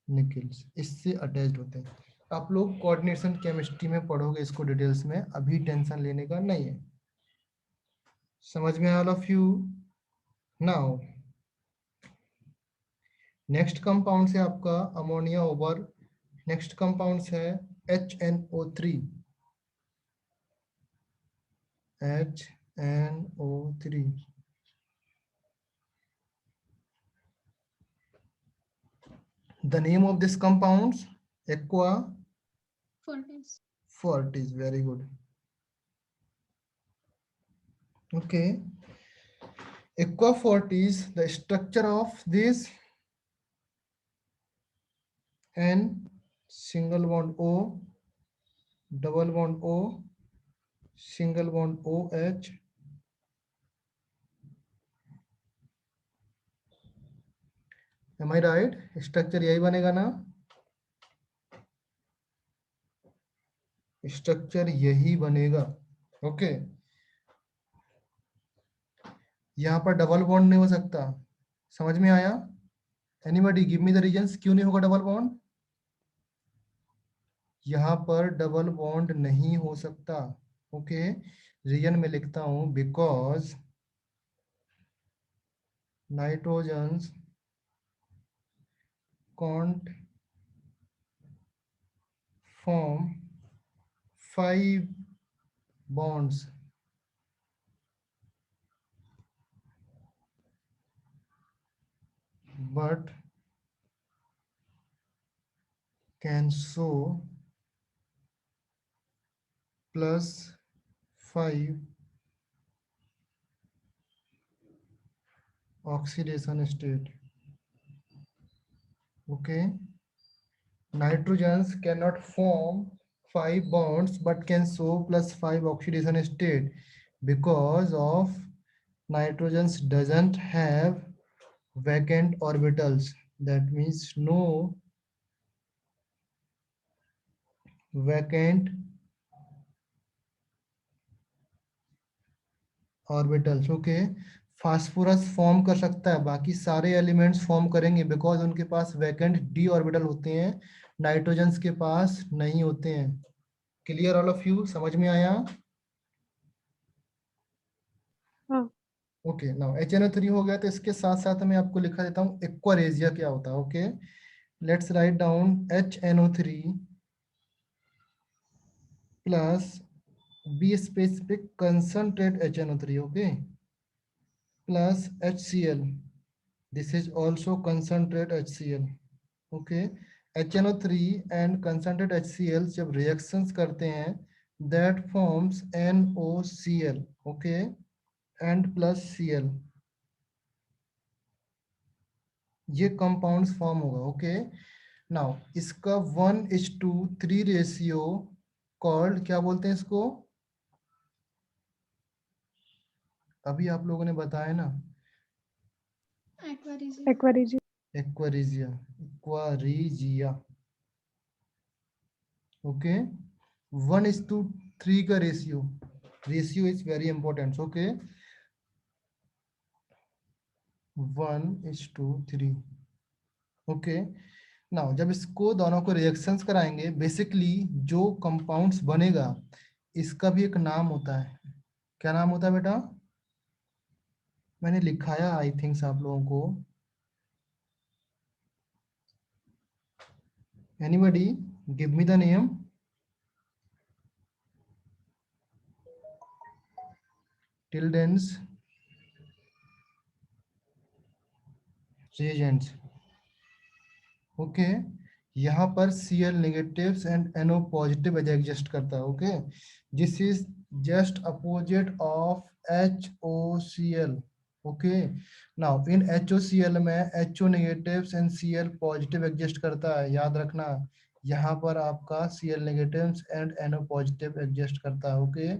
nickels इससे अटैच्ड होते हैं. आप लोग कोऑर्डिनेशन केमिस्ट्री में पढ़ोगे इसको डिटेल्स में, अभी टेंशन लेने का नहीं है. समझ में all of you? Now next compound है आपका अमोनिया ओवर. नेक्स्ट कंपाउंड है HNO3. HNO3. The name of this compounds aqua Fortis. fortis. Very good. Okay, aqua fortis, the structure of this N single bond O, double bond O, single bond OH, am I right? Structure यही बनेगा ना? Structure यही बनेगा. Okay, यहाँ पर double bond नहीं हो सकता. समझ में आया? Anybody give me the reasons क्यों नहीं होगा डबल बॉन्ड? यहाँ पर डबल बॉन्ड नहीं हो सकता। ओके, रीजन में लिखता हूं, because nitrogens can't form 5 bonds but can show +5 oxidation state. Okay, nitrogens cannot form 5 bonds but can show +5 oxidation state because of nitrogens doesn't have vacant orbitals. That means no vacant orbitals. Okay, phosphorus form कर सकता है, बाकी सारे elements form करेंगे because उनके पास vacant D orbital होते हैं, nitrogens के पास नहीं होते हैं। क्लियर ऑल ऑफ यू, समझ में आया? हाँ। ओके, नाउ HNO3 हो गया, तो इसके साथ साथ मैं आपको लिखा देता हूँ एक्वारेजिया क्या होता है। Okay, let's write down HNO3 plus be specific concentrate HNO3, okay, plus HCl. This is also concentrate HCl. Okay, HNO3 and concentrate HCl जब reactions करते हैं, that forms NOCl. Okay, and plus Cl. ये compounds form होगा। Okay, now इसका 1:3 ratio called क्या बोलते हैं इसको? अभी आप लोगों ने बताया ना, aqua regia. Aqua regia. Aqua regia, aqua regia. Okay, 1:3 का ratio is very important. Okay, 1:3। Okay, now जब इसको दोनों को रिएक्शंस कराएंगे, बेसिकली जो कंपाउंड्स बनेगा इसका भी एक नाम होता है। क्या नाम होता है बेटा? मैंने लिखाया आई थिंक्स आप लोगों को। Anybody give me the name? Tilden's reagents। Okay, यहाँ पर Cl negatives and NO positive exist करता है। Okay, this is just opposite of HOCl। Okay, now in HOCl में HO negatives and Cl positive exist करता है। याद रखना, यहाँ पर आपका Cl negatives and NO positive exist करता है। Okay,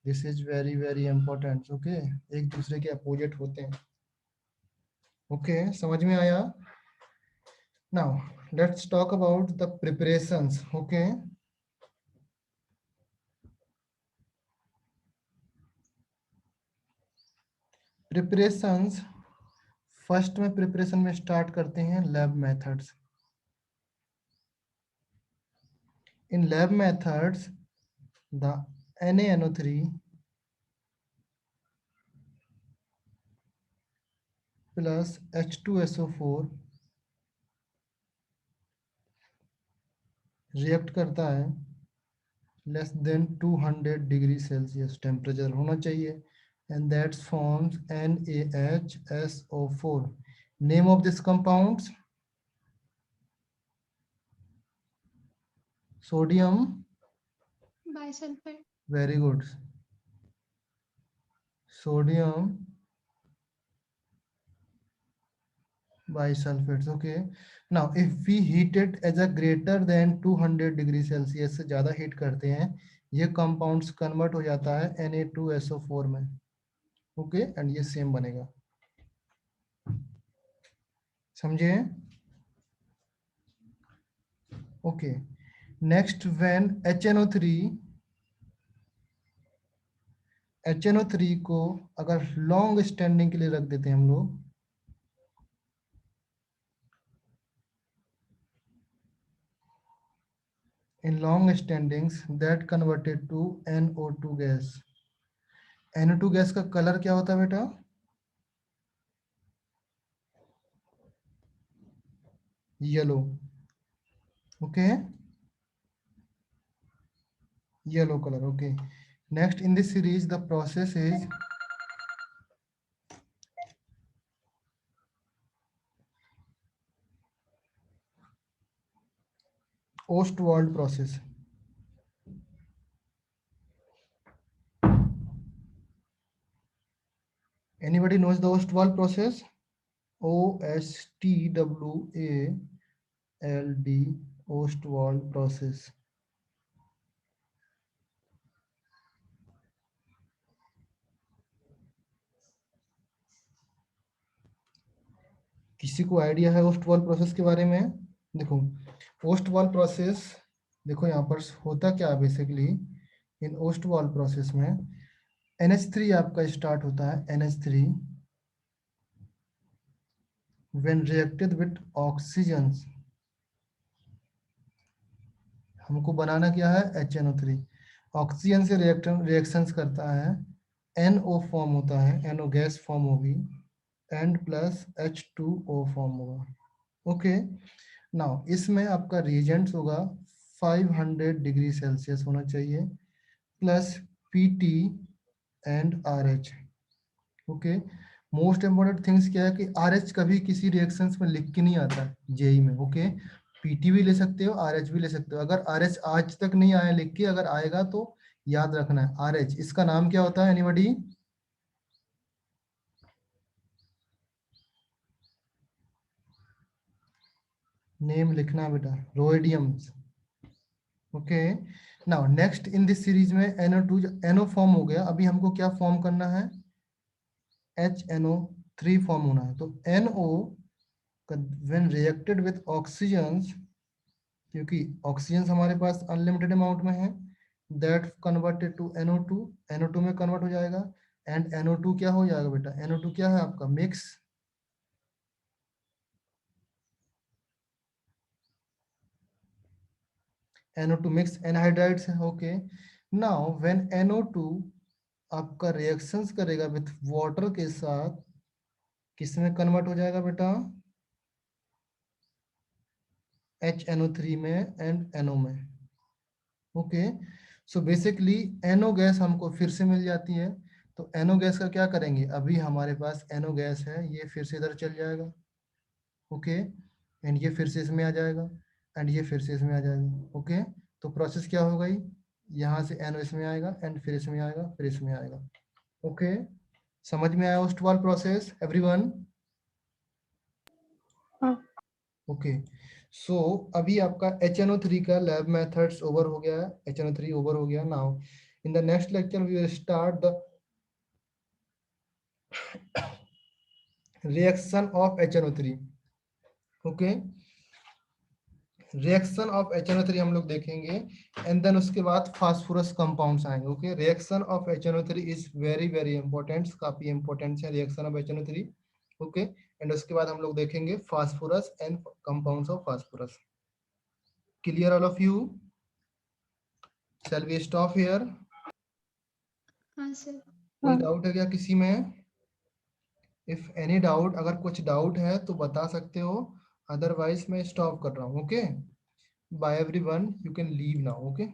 this is very very important. Okay, एक दूसरे के अपोजिट होते हैं। ओके, समझ में आया? Now let's talk about the preparations. Okay, preparations, first में प्रिपरेशन में स्टार्ट करते हैं lab methods. In lab methods the NaNO3 plus H2SO4 react करता है less than 200 degree Celsius temperature होना चाहिए, and that forms NaHSO4. Name of this compounds? Sodium. Bisulphate. Very good. Sodium bisulfates. Okay, now if we heat it as a greater than 200 degree Celsius से ज्यादा heat करते हैं, ये compounds convert हो जाता है Na2SO4 में। ओके, एंड ये सेम बनेगा। समझे? ओके, नेक्स्ट व्हेन HNO3 को अगर लॉन्ग स्टैंडिंग के लिए रख देते हैं हम लोग, in long standings that converted to NO2 gas. NO2 gas का कलर क्या होता है बेटा? Yellow. Okay, yellow colour. Okay, next in this series the process is Ostwald process. Anybody knows the Ostwald process? OSTWALD, Ostwald process. किसी को idea है Ostwald process के बारे में? देखो ओस्टवाल प्रोसेस, देखो यहाँ पर होता क्या है बेसिकली इन ओस्टवाल प्रोसेस में NH3 आपका स्टार्ट होता है. NH3 when reacted with oxygen, हमको बनाना क्या है? HNO3. ऑक्सीजन से रिएक्शंस करता है, NO फॉर्म होता है, NO गैस फॉर्म होगी, एंड प्लस H2O फॉर्म होगा. ओके, नाउ इसमें आपका रिएजेंट्स होगा 500 डिग्री सेल्सियस होना चाहिए, plus PT and RH. Okay, most important things क्या है कि RH कभी किसी रिएक्शंस में लिख के नहीं आता जेई में. ओके, PT भी ले सकते हो, RH भी ले सकते हो. अगर RH आज तक नहीं आया लिख के, अगर आएगा तो याद रखना है RH. इसका नाम क्या होता है? एनीबॉडी? नेम लिखना बेटा, रोएडियम्स. Okay, now next in this series में NO2 NO फॉर्म हो गया. अभी हमको क्या फॉर्म करना है? HNO3 फॉर्म होना है. तो NO when reacted with oxygen, क्योंकि ऑक्सीजन हमारे पास अनलिमिटेड अमाउंट में है, that converted to NO2, NO2 में कन्वर्ट हो जाएगा. एंड NO2 क्या हो जाएगा बेटा? NO2 क्या है आपका? मिक्स NO2 मिक्स एनहाइड्राइड्स है. ओके, नाउ व्हेन NO2 आपका रिएक्शंस करेगा विथ वाटर के साथ, किस में कन्वर्ट हो जाएगा बेटा? HNO3 में एंड NO में. Okay, so basically NO gas हमको फिर से मिल जाती है. तो NO गैस का क्या करेंगे? अभी हमारे पास NO गैस है, ये फिर से इधर चल जाएगा. ओके, एंड ये फिर से इसमें आ जाएगा, एंड ये फिर से इसमें आ जाएगा. ओके, तो प्रोसेस क्या हो गई? यहाँ से NO इसमें आएगा, एंड फिर इसमें आएगा, फिर इसमें आएगा. ओके, समझ में आया ओस्टवाल प्रोसेस एवरीवन? हाँ. ओके, सो अभी आपका HNO3 का लैब मेथड्स ओवर हो गया है. HNO3 ओवर हो गया. Now in the next lecture we will start the reaction of HNO3. Okay, reaction of HNO3 हम लोग देखेंगे, एंड देन उसके बाद फास्फोरस कंपाउंड्स आएंगे. Okay, reaction of HNO3 is very very important, काफी इंपॉर्टेंट है reaction of HNO3. Okay, and उसके बाद हम लोग देखेंगे phosphorus and compounds of phosphorus. Clear all of you? Shall we stop here? हाँ सर. कोई हाँ. डाउट है क्या किसी में? इफ एनी डाउट, अगर कुछ डाउट है तो बता सकते हो, अदरवाइज मैं स्टॉप कर रहा हूँ. Okay, bye everyone, you can leave now. Okay.